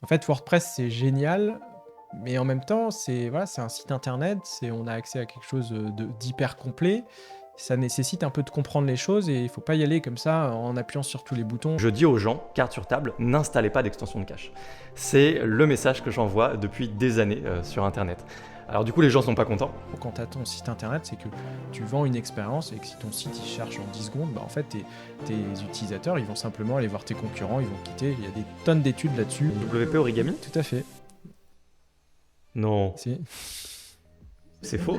En fait, WordPress, c'est génial, mais en même temps, c'est voilà, c'est un site internet, on a accès à quelque chose d'hyper complet. Ça nécessite un peu de comprendre les choses et il faut pas y aller comme ça en appuyant sur tous les boutons. Je dis aux gens, carte sur table, n'installez pas d'extension de cache. C'est le message que j'envoie depuis des années sur Internet. Alors du coup, les gens sont pas contents. Quand tu as ton site internet, c'est que tu vends une expérience et que si ton site il cherche en 10 secondes, bah, en fait, tes utilisateurs, ils vont simplement aller voir tes concurrents, ils vont quitter. Il y a des tonnes d'études là-dessus. WP Origami? Tout à fait. Non, Si. c'est faux.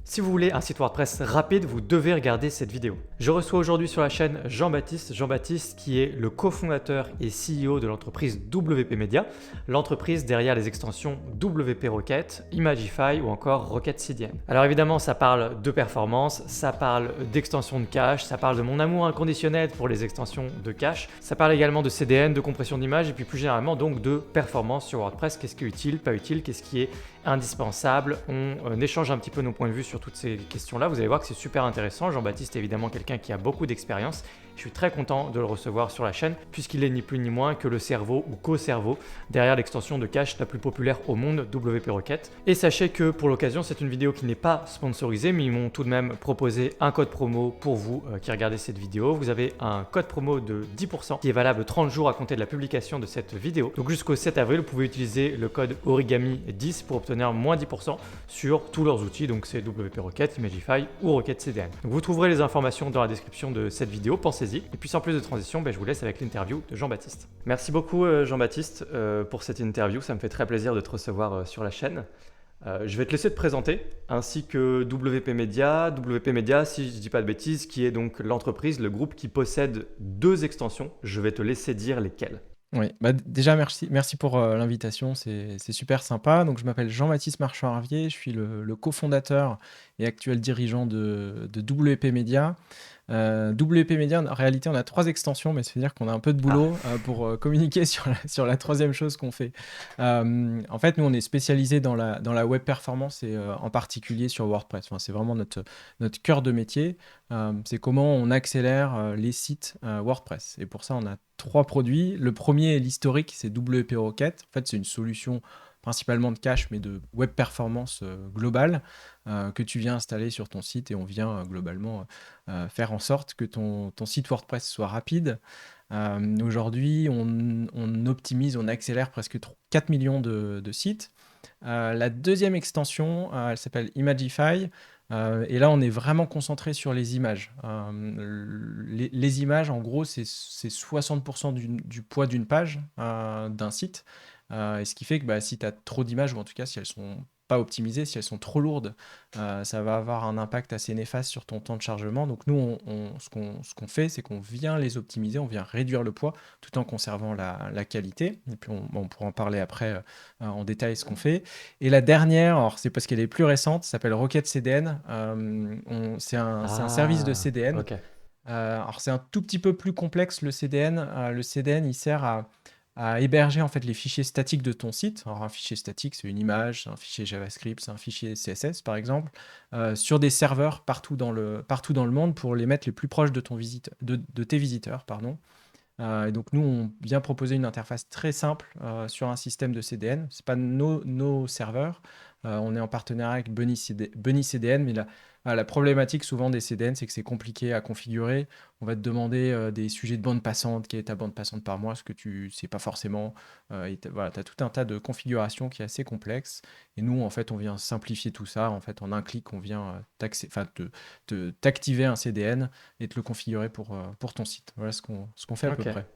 Si vous voulez un site WordPress rapide, vous devez regarder cette vidéo. Je reçois aujourd'hui sur la chaîne Jean-Baptiste. Jean-Baptiste qui est le cofondateur et CEO de l'entreprise WP Media, l'entreprise derrière les extensions WP Rocket, Imagify ou encore Rocket CDN. Alors évidemment, ça parle de performance, ça parle d'extension de cache, ça parle de mon amour inconditionnel pour les extensions de cache, ça parle également de CDN, de compression d'image et puis plus généralement donc de performance sur WordPress. Qu'est-ce qui est utile, pas utile, qu'est-ce qui est indispensable. On échange un petit peu nos points de vue sur toutes ces questions-là. Vous allez voir que c'est super intéressant. Jean-Baptiste est évidemment quelqu'un qui a beaucoup d'expérience. Je suis très content de le recevoir sur la chaîne puisqu'il est ni plus ni moins que le cerveau ou co-cerveau derrière l'extension de cache la plus populaire au monde, WP Rocket. Et sachez que pour l'occasion, c'est une vidéo qui n'est pas sponsorisée, mais ils m'ont tout de même proposé un code promo pour vous qui regardez cette vidéo. Vous avez un code promo de 10% qui est valable 30 jours à compter de la publication de cette vidéo. Donc jusqu'au 7 avril, vous pouvez utiliser le code Origami10 pour obtenir moins 10% sur tous leurs outils. Donc c'est WP Rocket, Imagify ou Rocket CDN. Donc vous trouverez les informations dans la description de cette vidéo. Pensez-y. Et puis sans plus de transition, je vous laisse avec l'interview de Jean-Baptiste. Merci beaucoup Jean-Baptiste pour cette interview. Ça me fait très plaisir de te recevoir sur la chaîne. Je vais te laisser te présenter, ainsi que WP Media. WP Media, si je ne dis pas de bêtises, qui est donc l'entreprise, le groupe qui possède 2 extensions. Je vais te laisser dire lesquelles. Oui, déjà merci pour l'invitation, c'est super sympa. Donc je m'appelle Jean-Baptiste Marchand-Harvier, je suis le cofondateur et actuel dirigeant de WP Media. WP Media, en réalité, on a 3 extensions, mais ça veut dire qu'on a un peu de Ah, boulot pour communiquer sur la troisième chose qu'on fait. En fait, nous, on est spécialisé dans la web performance et en particulier sur WordPress. Enfin, c'est vraiment notre cœur de métier. C'est comment on accélère les sites WordPress. Et pour ça, on a 3 produits. Le premier est l'historique, c'est WP Rocket. En fait, c'est une solution principalement de cache, mais de web performance globale que tu viens installer sur ton site et on vient globalement faire en sorte que ton site WordPress soit rapide. Aujourd'hui, on optimise, on accélère presque 4 millions de sites. La deuxième extension, elle s'appelle Imagify. Et là, on est vraiment concentré sur les images. Les images, en gros, c'est 60% du poids d'une page, d'un site. Et ce qui fait que si tu as trop d'images, ou en tout cas si elles sont pas optimisées, si elles sont trop lourdes, ça va avoir un impact assez néfaste sur ton temps de chargement. Donc nous, ce qu'on fait, c'est qu'on vient les optimiser, on vient réduire le poids tout en conservant la qualité. Et puis on pourra en parler après en détail ce qu'on fait. Et la dernière, alors c'est parce qu'elle est plus récente, ça s'appelle Rocket CDN. C'est un service de CDN. ok. Alors c'est un tout petit peu plus complexe le CDN. Le CDN, il sert à héberger en fait les fichiers statiques de ton site. Alors un fichier statique, c'est une image, c'est un fichier JavaScript, c'est un fichier CSS par exemple, sur des serveurs partout dans le monde pour les mettre les plus proches de tes visiteurs, pardon. Et donc nous, on vient proposer une interface très simple sur un système de CDN. Ce n'est pas nos serveurs. On est en partenariat avec Bunny CDN, mais la problématique souvent des CDN, c'est que c'est compliqué à configurer. On va te demander des sujets de bande passante, quelle est ta bande passante par mois, ce que tu ne sais pas forcément. Voilà, tu as tout un tas de configurations qui est assez complexe. Et nous, en fait, on vient simplifier tout ça. En fait, en un clic, on vient t'activer un CDN et te le configurer pour ton site. Voilà ce qu'on fait à peu Ok. près.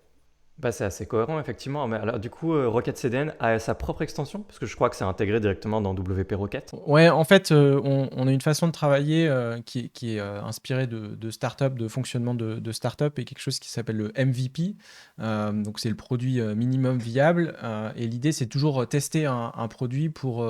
C'est assez cohérent, effectivement. Mais alors, du coup, Rocket CDN a sa propre extension? Parce que je crois que c'est intégré directement dans WP Rocket. Ouais, en fait, on a une façon de travailler qui est inspirée de start-up, de fonctionnement de start-up et quelque chose qui s'appelle le MVP. Donc, c'est le produit minimum viable. Et l'idée, c'est toujours tester un produit pour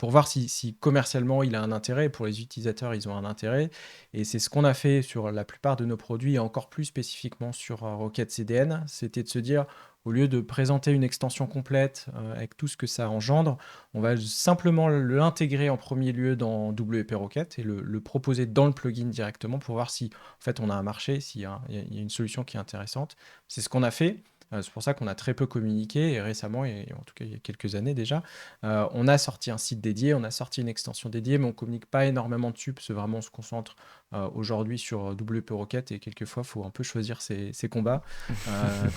voir si commercialement il a un intérêt. Pour les utilisateurs, ils ont un intérêt. Et c'est ce qu'on a fait sur la plupart de nos produits et encore plus spécifiquement sur Rocket CDN. C'était de se dire, au lieu de présenter une extension complète avec tout ce que ça engendre, on va simplement l'intégrer en premier lieu dans WP Rocket et le proposer dans le plugin directement pour voir si en fait on a un marché, s'il y a une solution qui est intéressante. C'est ce qu'on a fait. C'est pour ça qu'on a très peu communiqué et récemment, et en tout cas il y a quelques années déjà, on a sorti un site dédié, on a sorti une extension dédiée, mais on communique pas énormément dessus parce que vraiment on se concentre aujourd'hui sur WP Rocket et quelquefois il faut un peu choisir ses combats.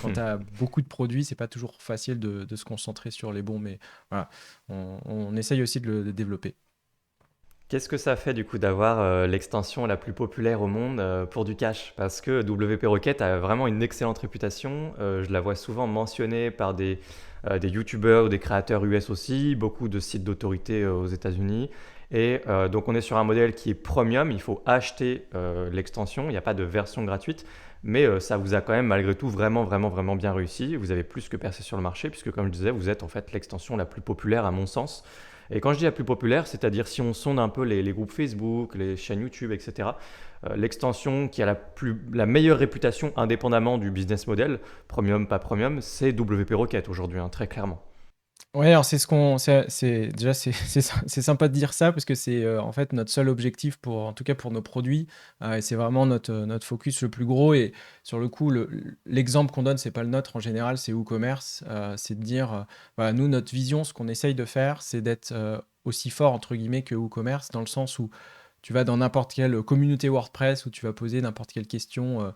Quand tu as beaucoup de produits, c'est pas toujours facile de se concentrer sur les bons, mais voilà, on essaye aussi de développer. Qu'est-ce que ça fait du coup d'avoir l'extension la plus populaire au monde pour du cash? Parce que WP Rocket a vraiment une excellente réputation. Je la vois souvent mentionnée par des YouTubers ou des créateurs US aussi, beaucoup de sites d'autorité aux États-Unis. Et donc on est sur un modèle qui est premium, il faut acheter l'extension, il n'y a pas de version gratuite. Mais ça vous a quand même malgré tout vraiment, vraiment, vraiment bien réussi. Vous avez plus que percé sur le marché puisque comme je disais, vous êtes en fait l'extension la plus populaire à mon sens. Et quand je dis la plus populaire, c'est-à-dire si on sonde un peu les groupes Facebook, les chaînes YouTube, etc., l'extension qui a la meilleure réputation indépendamment du business model, premium, pas premium, c'est WP Rocket aujourd'hui, hein, très clairement. Ouais, alors déjà c'est sympa de dire ça parce que c'est en fait notre seul objectif pour en tout cas pour nos produits et c'est vraiment notre focus le plus gros et sur le coup l'exemple qu'on donne c'est pas le nôtre en général c'est WooCommerce c'est de dire voilà, nous notre vision ce qu'on essaye de faire c'est d'être aussi fort entre guillemets que WooCommerce dans le sens où tu vas dans n'importe quelle communauté WordPress où tu vas poser n'importe quelle question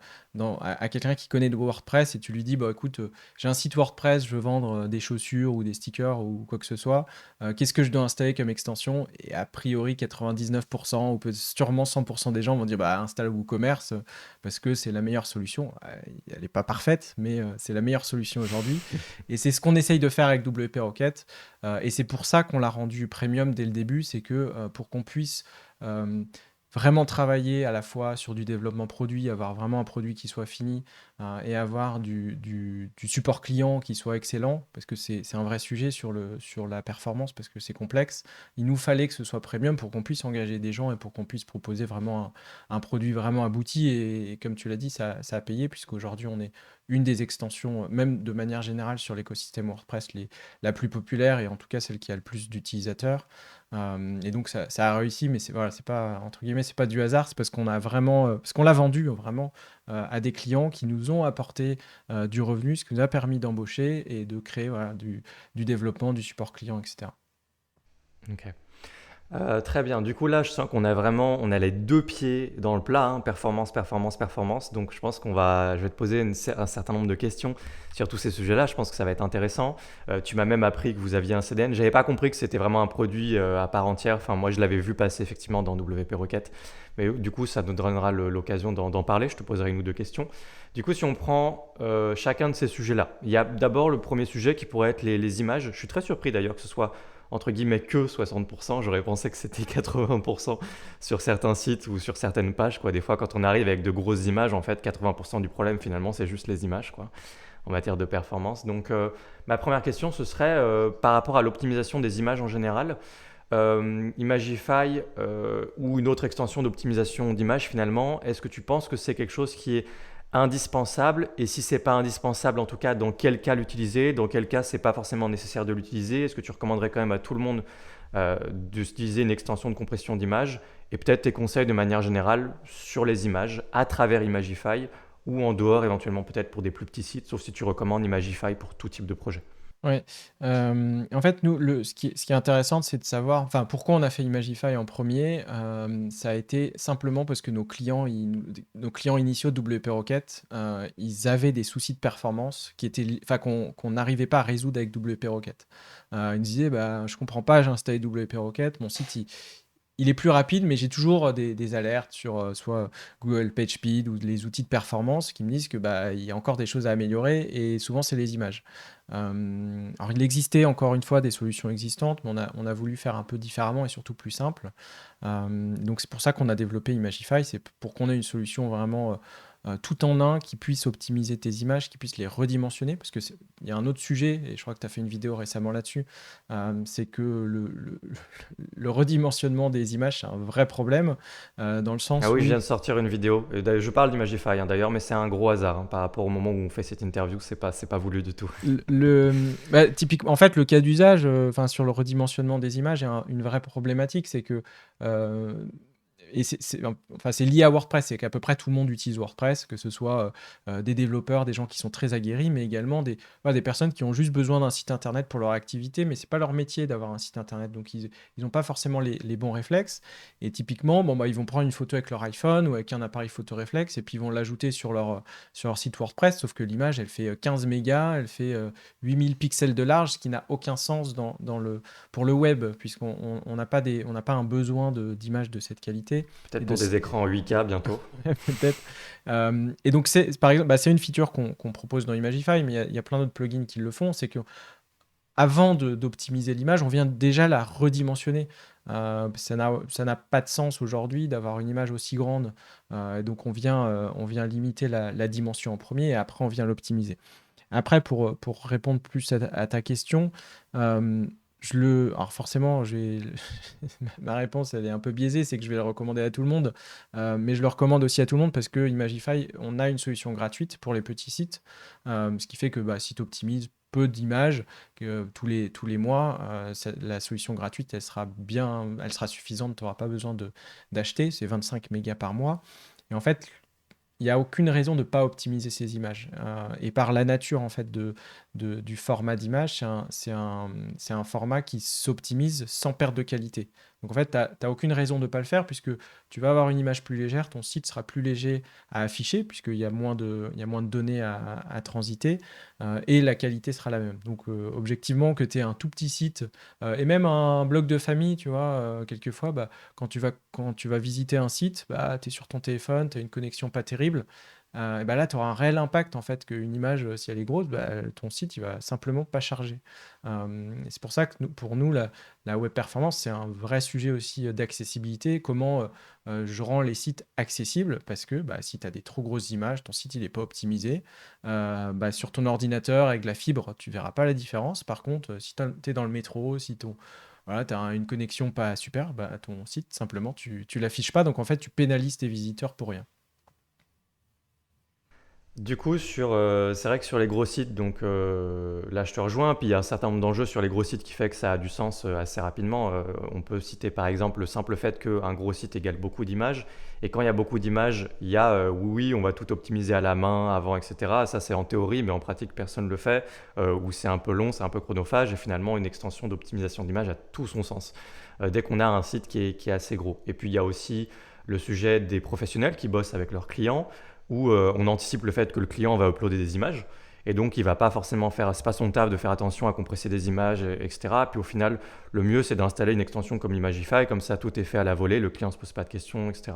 à quelqu'un qui connaît de WordPress et tu lui dis, bah écoute, j'ai un site WordPress, je veux vendre des chaussures ou des stickers ou quoi que ce soit. Qu'est-ce que je dois installer comme extension? Et a priori, 99% ou peut sûrement 100% des gens vont dire, bah installe WooCommerce parce que c'est la meilleure solution. Elle n'est pas parfaite, mais c'est la meilleure solution aujourd'hui. Et c'est ce qu'on essaye de faire avec WP Rocket. Et c'est pour ça qu'on l'a rendu premium dès le début, c'est que pour qu'on puisse euh, vraiment travailler à la fois sur du développement produit, avoir vraiment un produit qui soit fini et avoir du support client qui soit excellent, parce que c'est un vrai sujet sur la performance, parce que c'est complexe. Il nous fallait que ce soit premium pour qu'on puisse engager des gens et pour qu'on puisse proposer vraiment un produit vraiment abouti. Et comme tu l'as dit, ça a payé, puisqu'aujourd'hui, on est une des extensions, même de manière générale sur l'écosystème WordPress, la plus populaire et en tout cas celle qui a le plus d'utilisateurs. Et donc ça a réussi, mais c'est voilà, c'est pas entre guillemets, c'est pas du hasard, c'est parce qu'on a vraiment, parce qu'on l'a vendu vraiment à des clients qui nous ont apporté du revenu, ce qui nous a permis d'embaucher et de créer voilà, du développement, du support client, etc. Ok. Très bien. Du coup, là, je sens on a les deux pieds dans le plat, hein, performance, performance, performance. Donc, je pense je vais te poser un certain nombre de questions sur tous ces sujets-là. Je pense que ça va être intéressant. Tu m'as même appris que vous aviez un CDN. J'avais pas compris que c'était vraiment un produit à part entière. Enfin, moi, je l'avais vu passer effectivement dans WP Rocket. Mais du coup, ça nous donnera l'occasion d'en parler. Je te poserai une ou deux questions. Du coup, si on prend chacun de ces sujets-là, il y a d'abord le premier sujet qui pourrait être les images. Je suis très surpris d'ailleurs que ce soit entre guillemets que 60%, j'aurais pensé que c'était 80% sur certains sites ou sur certaines pages, quoi. Des fois, quand on arrive avec de grosses images, en fait, 80% du problème, finalement, c'est juste les images, quoi, en matière de performance. Donc, ma première question, ce serait par rapport à l'optimisation des images en général. Imagify ou une autre extension d'optimisation d'images, finalement, est-ce que tu penses que c'est quelque chose qui est indispensable et si c'est pas indispensable en tout cas dans quel cas l'utiliser, dans quel cas c'est pas forcément nécessaire de l'utiliser, est-ce que tu recommanderais quand même à tout le monde d'utiliser une extension de compression d'image et peut-être tes conseils de manière générale sur les images à travers Imagify ou en dehors éventuellement peut-être pour des plus petits sites, sauf si tu recommandes Imagify pour tout type de projet. Ouais. En fait, nous, ce qui est intéressant, c'est de savoir, enfin, pourquoi on a fait Imagify en premier. Ça a été simplement parce que nos clients initiaux de WP Rocket, ils avaient des soucis de performance enfin, qu'on n'arrivait pas à résoudre avec WP Rocket. Ils nous disaient, bah, je comprends pas, j'ai installé WP Rocket, mon site, il est plus rapide, mais j'ai toujours des alertes sur soit Google PageSpeed ou les outils de performance qui me disent que bah, il y a encore des choses à améliorer et souvent c'est les images. Alors il existait encore une fois des solutions existantes, mais on a voulu faire un peu différemment et surtout plus simple. Donc c'est pour ça qu'on a développé Imagify, c'est pour qu'on ait une solution vraiment tout en un qui puisse optimiser tes images, qui puisse les redimensionner, parce qu'il y a un autre sujet, et je crois que tu as fait une vidéo récemment là-dessus, c'est que le redimensionnement des images, c'est un vrai problème, dans le Ah sens oui, je où viens de sortir une vidéo. Et d'ailleurs, je parle d'Imagify hein, d'ailleurs, mais c'est un gros hasard hein, par rapport au moment où on fait cette interview. C'est pas voulu du tout. typiquement, en fait, le cas d'usage, enfin sur le redimensionnement des images, il y a une vraie problématique, c'est que et enfin, c'est lié à WordPress, c'est qu'à peu près tout le monde utilise WordPress, que ce soit des développeurs, des gens qui sont très aguerris, mais également voilà, des personnes qui ont juste besoin d'un site internet pour leur activité, mais c'est pas leur métier d'avoir un site internet, donc ils n'ont pas forcément les bons réflexes. Et typiquement, bon, bah, ils vont prendre une photo avec leur iPhone ou avec un appareil photo réflexe, et puis ils vont l'ajouter sur leur site WordPress, sauf que l'image, elle fait 15 mégas, elle fait 8000 pixels de large, ce qui n'a aucun sens pour le web, puisqu'on on n'a pas un besoin d'image de cette qualité. Peut-être Et de, pour des écrans en 8K bientôt. peut-être. Et donc, par exemple, bah, c'est une feature qu'on propose dans Imagify, mais il y a plein d'autres plugins qui le font. C'est que avant d'optimiser l'image, on vient déjà la redimensionner. Ça n'a pas de sens aujourd'hui d'avoir une image aussi grande. Donc, on vient limiter la dimension en premier et après, on vient l'optimiser. Après, pour répondre plus à ta question, euh, alors forcément, ma réponse elle est un peu biaisée, c'est que je vais le recommander à tout le monde, mais je le recommande aussi à tout le monde parce que Imagify, on a une solution gratuite pour les petits sites, ce qui fait que bah, si tu optimises peu d'images que tous les mois, la solution gratuite, elle sera suffisante, tu n'auras pas besoin d'acheter, c'est 25 mégas par mois. Et en fait, il n'y a aucune raison de ne pas optimiser ces images. Et par la nature en fait du format d'image, c'est un format qui s'optimise sans perte de qualité. Donc en fait, tu n'as aucune raison de ne pas le faire puisque tu vas avoir une image plus légère, ton site sera plus léger à afficher puisqu'il y a moins de données à transiter et la qualité sera la même. Donc objectivement, que tu aies un tout petit site et même un blog de famille, tu vois, quelquefois, bah, quand tu vas visiter un site, bah, tu es sur ton téléphone, tu as une connexion pas terrible. Et bah là, tu auras un réel impact en fait qu'une image, si elle est grosse, bah, ton site il va simplement pas charger. Et c'est pour ça que pour nous, la web performance, c'est un vrai sujet aussi d'accessibilité. Comment je rends les sites accessibles parce que bah, si tu as des trop grosses images, ton site il n'est pas optimisé. Bah, sur ton ordinateur avec la fibre, tu verras pas la différence. Par contre, si tu es dans le métro, si voilà, tu as une connexion pas super, bah, ton site, simplement, tu l'affiches pas. Donc, en fait, tu pénalises tes visiteurs pour rien. Du coup, c'est vrai que sur les gros sites, donc là je te rejoins, puis il y a un certain nombre d'enjeux sur les gros sites qui fait que ça a du sens assez rapidement. On peut citer par exemple le simple fait qu'un gros site égale beaucoup d'images, et quand il y a beaucoup d'images, il y a oui, on va tout optimiser à la main avant, etc. Ça c'est en théorie, mais en pratique personne ne le fait, ou c'est un peu long, c'est un peu chronophage, et finalement une extension d'optimisation d'image a tout son sens dès qu'on a un site qui est assez gros. Et puis il y a aussi le sujet des professionnels qui bossent avec leurs clients où on anticipe le fait que le client va uploader des images et donc il va pas forcément faire, c'est pas son taf de faire attention à compresser des images, etc. Puis au final, le mieux c'est d'installer une extension comme Imagify, comme ça tout est fait à la volée, le client se pose pas de questions, etc.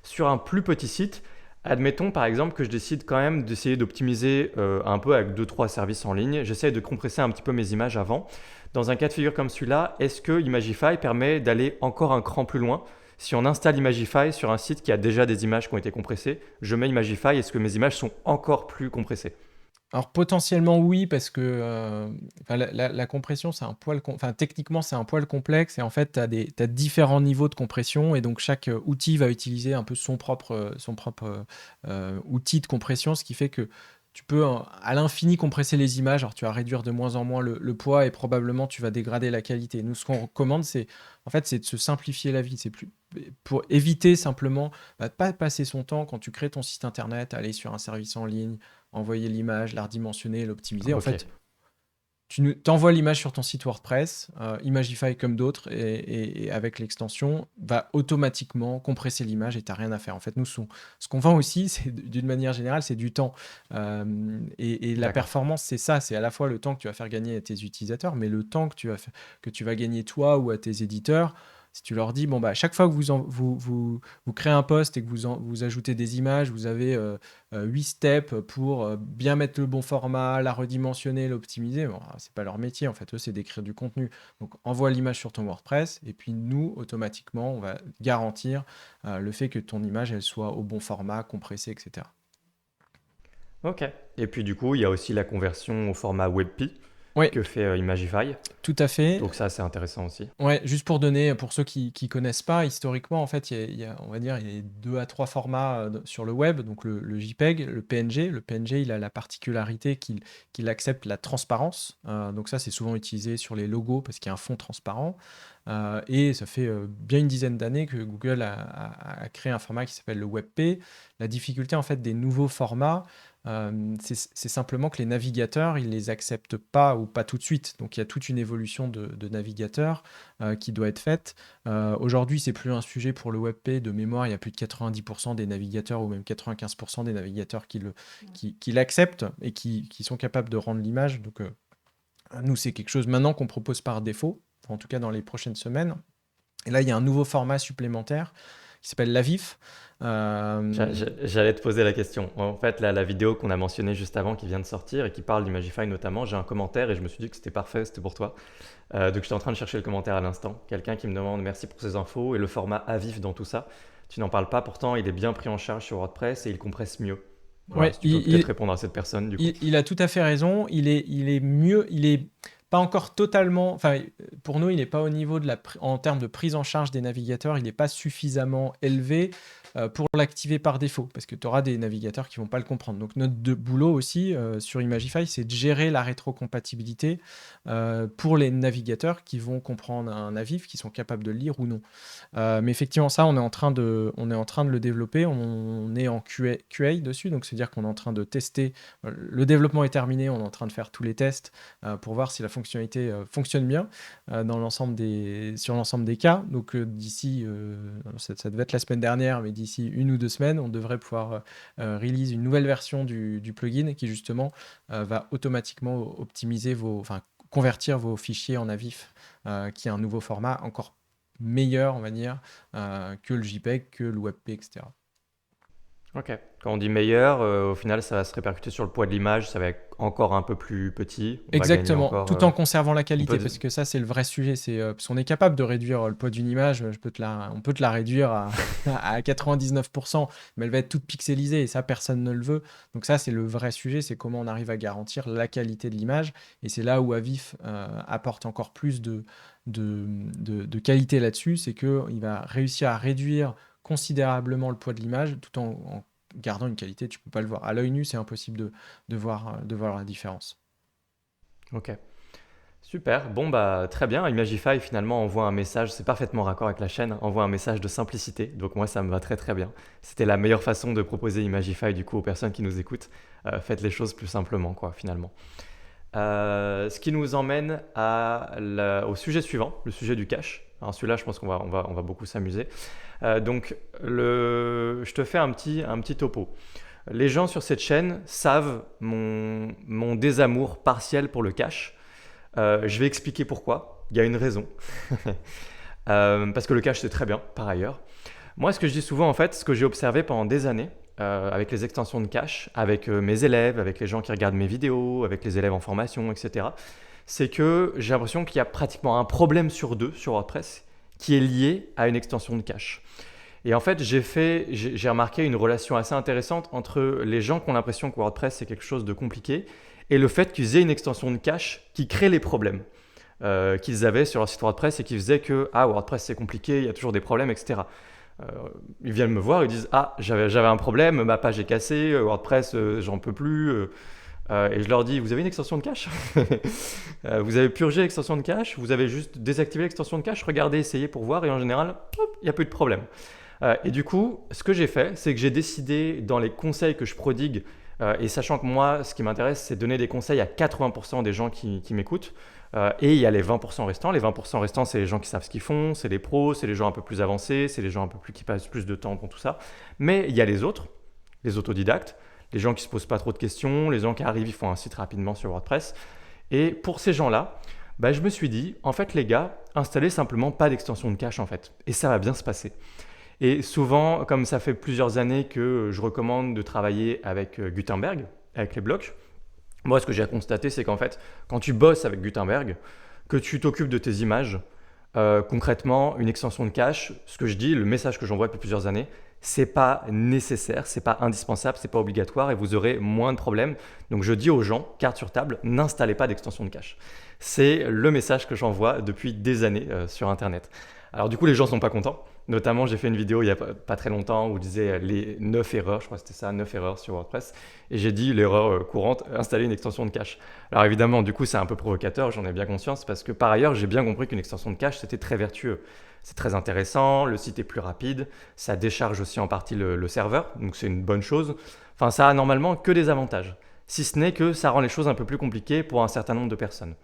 Sur un plus petit site, admettons par exemple que je décide quand même d'essayer d'optimiser un peu avec 2-3 services en ligne, j'essaie de compresser un petit peu mes images avant. Dans un cas de figure comme celui-là, est-ce que Imagify permet d'aller encore un cran plus loin? Si on installe Imagify sur un site qui a déjà des images qui ont été compressées, je mets Imagify, est-ce que mes images sont encore plus compressées? Alors, potentiellement, oui, parce que enfin, la compression, c'est un enfin, techniquement, c'est un poil complexe. Et en fait, t'as différents niveaux de compression. Et donc, chaque outil va utiliser un peu son propre outil de compression, ce qui fait que tu peux à l'infini compresser les images. Alors, tu vas réduire de moins en moins le poids et probablement tu vas dégrader la qualité. Nous, ce qu'on recommande, c'est de se simplifier la vie. C'est plus pour éviter simplement de pas passer son temps quand tu crées ton site internet, à aller sur un service en ligne, envoyer l'image, la redimensionner, l'optimiser. En Ok, fait, t'envoies l'image sur ton site WordPress, Imagify comme d'autres, et avec l'extension, va automatiquement compresser l'image et tu n'as rien à faire. En fait, nous, ce qu'on vend aussi, c'est d'une manière générale, c'est du temps. Et la d'accord. performance, c'est ça, c'est à la fois le temps que tu vas faire gagner à tes utilisateurs, mais le temps que tu vas gagner toi ou à tes éditeurs. Si tu leur dis, bon, bah, à chaque fois que vous créez un post et que vous ajoutez des images, vous avez 8 steps pour bien mettre le bon format, la redimensionner, l'optimiser. Bon, c'est pas leur métier, en fait, eux, c'est d'écrire du contenu. Donc, envoie l'image sur ton WordPress et puis nous, automatiquement, on va garantir le fait que ton image, elle soit au bon format, compressée, etc. Ok. Et puis du coup, il y a aussi la conversion au format WebP. Ouais, que fait Imagify. tout à fait. Donc ça, c'est intéressant aussi. Ouais, juste pour donner, pour ceux qui connaissent pas, historiquement, en fait, on va dire, il y a 2 à 3 formats sur le web. Donc le JPEG, le PNG. Le PNG, il a la particularité qu'il accepte la transparence. Donc ça, c'est souvent utilisé sur les logos parce qu'il y a un fond transparent. Et ça fait bien une dizaine d'années que Google a créé un format qui s'appelle le WebP. La difficulté, en fait, des nouveaux formats, c'est simplement que les navigateurs, ils les acceptent pas ou pas tout de suite. Donc il y a toute une évolution de navigateurs qui doit être faite. Aujourd'hui, c'est plus un sujet pour le WebP. De mémoire, il y a plus de 90% des navigateurs ou même 95% des navigateurs qui l'acceptent et qui sont capables de rendre l'image. Donc nous, c'est quelque chose maintenant qu'on propose par défaut, en tout cas dans les prochaines semaines. Et là, il y a un nouveau format supplémentaire qui s'appelle la VIF. J'allais te poser la question. En fait, la vidéo qu'on a mentionnée juste avant, qui vient de sortir et qui parle d'Imagify notamment, j'ai un commentaire et je me suis dit que c'était parfait, c'était pour toi. Donc j'étais en train de chercher le commentaire à l'instant. Quelqu'un qui me demande merci pour ces infos et le format AVIF dans tout ça. Tu n'en parles pas, pourtant il est bien pris en charge sur WordPress et il compresse mieux. Voilà, Ouais, si tu peux peut-être répondre à cette personne du coup. il a tout à fait raison. Il est mieux, il est pas encore totalement. Enfin, pour nous, il n'est pas au niveau en termes de prise en charge des navigateurs, il n'est pas suffisamment élevé pour l'activer par défaut, parce que tu auras des navigateurs qui vont pas le comprendre. Donc notre boulot aussi sur Imagify, c'est de gérer la rétrocompatibilité pour les navigateurs qui vont comprendre un AVIF, qui sont capables de le lire ou non. Mais effectivement, ça, on est en train de le développer. On est en QA dessus, donc c'est-à-dire qu'on est en train de tester. Le développement est terminé, on est en train de faire tous les tests pour voir si la fonctionnalité fonctionne bien sur l'ensemble des cas. Donc d'ici, ça devait être la semaine dernière, mais d'ici 1 ou 2 semaines, on devrait pouvoir release une nouvelle version du plugin qui justement va automatiquement convertir vos fichiers en AVIF, qui est un nouveau format encore meilleur, on va dire, que le JPEG, que le WebP, etc. Ok. Quand on dit meilleur, au final, ça va se répercuter sur le poids de l'image, ça va être encore un peu plus petit. On va gagner Exactement, encore, tout en conservant la qualité, de- parce que ça, c'est le vrai sujet. Parce qu'on est capable de réduire le poids d'une image, on peut te la réduire à 99%, mais elle va être toute pixelisée, et ça, personne ne le veut. Donc ça, c'est le vrai sujet, c'est comment on arrive à garantir la qualité de l'image, et c'est là où Avif apporte encore plus de qualité là-dessus, c'est qu'il va réussir à réduire considérablement le poids de l'image, tout en gardant une qualité, tu peux pas le voir. À l'œil nu, c'est impossible de voir la différence. Ok. Super, bon bah très bien, Imagify finalement envoie un message, c'est parfaitement raccord avec la chaîne, envoie un message de simplicité, donc moi ça me va très très bien. C'était la meilleure façon de proposer Imagify du coup aux personnes qui nous écoutent. Faites les choses plus simplement quoi finalement. Ce qui nous emmène au sujet suivant, le sujet du cache. Alors celui-là je pense qu'on va beaucoup s'amuser. Je te fais un petit topo. Les gens sur cette chaîne savent mon désamour partiel pour le cache. Je vais expliquer pourquoi. Il y a une raison. Parce que le cache, c'est très bien, par ailleurs. Moi, ce que je dis souvent, en fait, ce que j'ai observé pendant des années, avec les extensions de cache, avec mes élèves, avec les gens qui regardent mes vidéos, avec les élèves en formation, etc., c'est que j'ai l'impression qu'il y a pratiquement un problème sur 2 sur WordPress qui est lié à une extension de cache. Et en fait, j'ai remarqué une relation assez intéressante entre les gens qui ont l'impression que WordPress, c'est quelque chose de compliqué et le fait qu'ils aient une extension de cache qui crée les problèmes qu'ils avaient sur leur site WordPress et qui faisait que WordPress c'est compliqué, il y a toujours des problèmes, etc. Ils viennent me voir, ils disent j'avais un problème, ma page est cassée, WordPress j'en peux plus. Et je leur dis vous avez une extension de cache vous avez purgé l'extension de cache, vous avez juste désactivé l'extension de cache, regardez, essayez pour voir et en général il n'y a plus de problème. Et du coup, ce que j'ai fait, c'est que j'ai décidé dans les conseils que je prodigue, et sachant que moi, ce qui m'intéresse, c'est donner des conseils à 80% des gens qui m'écoutent, et il y a les 20% restants. Les 20% restants, c'est les gens qui savent ce qu'ils font, c'est les pros, c'est les gens un peu plus avancés, c'est les gens qui passent plus de temps dans tout ça. Mais il y a les autres, les autodidactes, les gens qui ne se posent pas trop de questions, les gens qui arrivent, ils font un site rapidement sur WordPress. Et pour ces gens-là, je me suis dit, en fait les gars, installez simplement pas d'extension de cache en fait, et ça va bien se passer. Et souvent, comme ça fait plusieurs années que je recommande de travailler avec Gutenberg, avec les blocs, moi ce que j'ai constaté c'est qu'en fait, quand tu bosses avec Gutenberg, que tu t'occupes de tes images, concrètement, une extension de cache, ce que je dis, le message que j'envoie depuis plusieurs années, C'est pas nécessaire, c'est pas indispensable, c'est pas obligatoire et vous aurez moins de problèmes. Donc je dis aux gens, carte sur table, n'installez pas d'extension de cache. C'est le message que j'envoie depuis des années sur Internet. Alors du coup, les gens sont pas contents. Notamment, j'ai fait une vidéo il y a pas très longtemps où je disais les 9 erreurs, je crois que c'était ça, 9 erreurs sur WordPress. Et j'ai dit l'erreur courante, installer une extension de cache. Alors évidemment, du coup, c'est un peu provocateur, j'en ai bien conscience, parce que par ailleurs, j'ai bien compris qu'une extension de cache, c'était très vertueux. C'est très intéressant, le site est plus rapide, ça décharge aussi en partie le serveur, donc c'est une bonne chose. Enfin, ça a normalement que des avantages, si ce n'est que ça rend les choses un peu plus compliquées pour un certain nombre de personnes.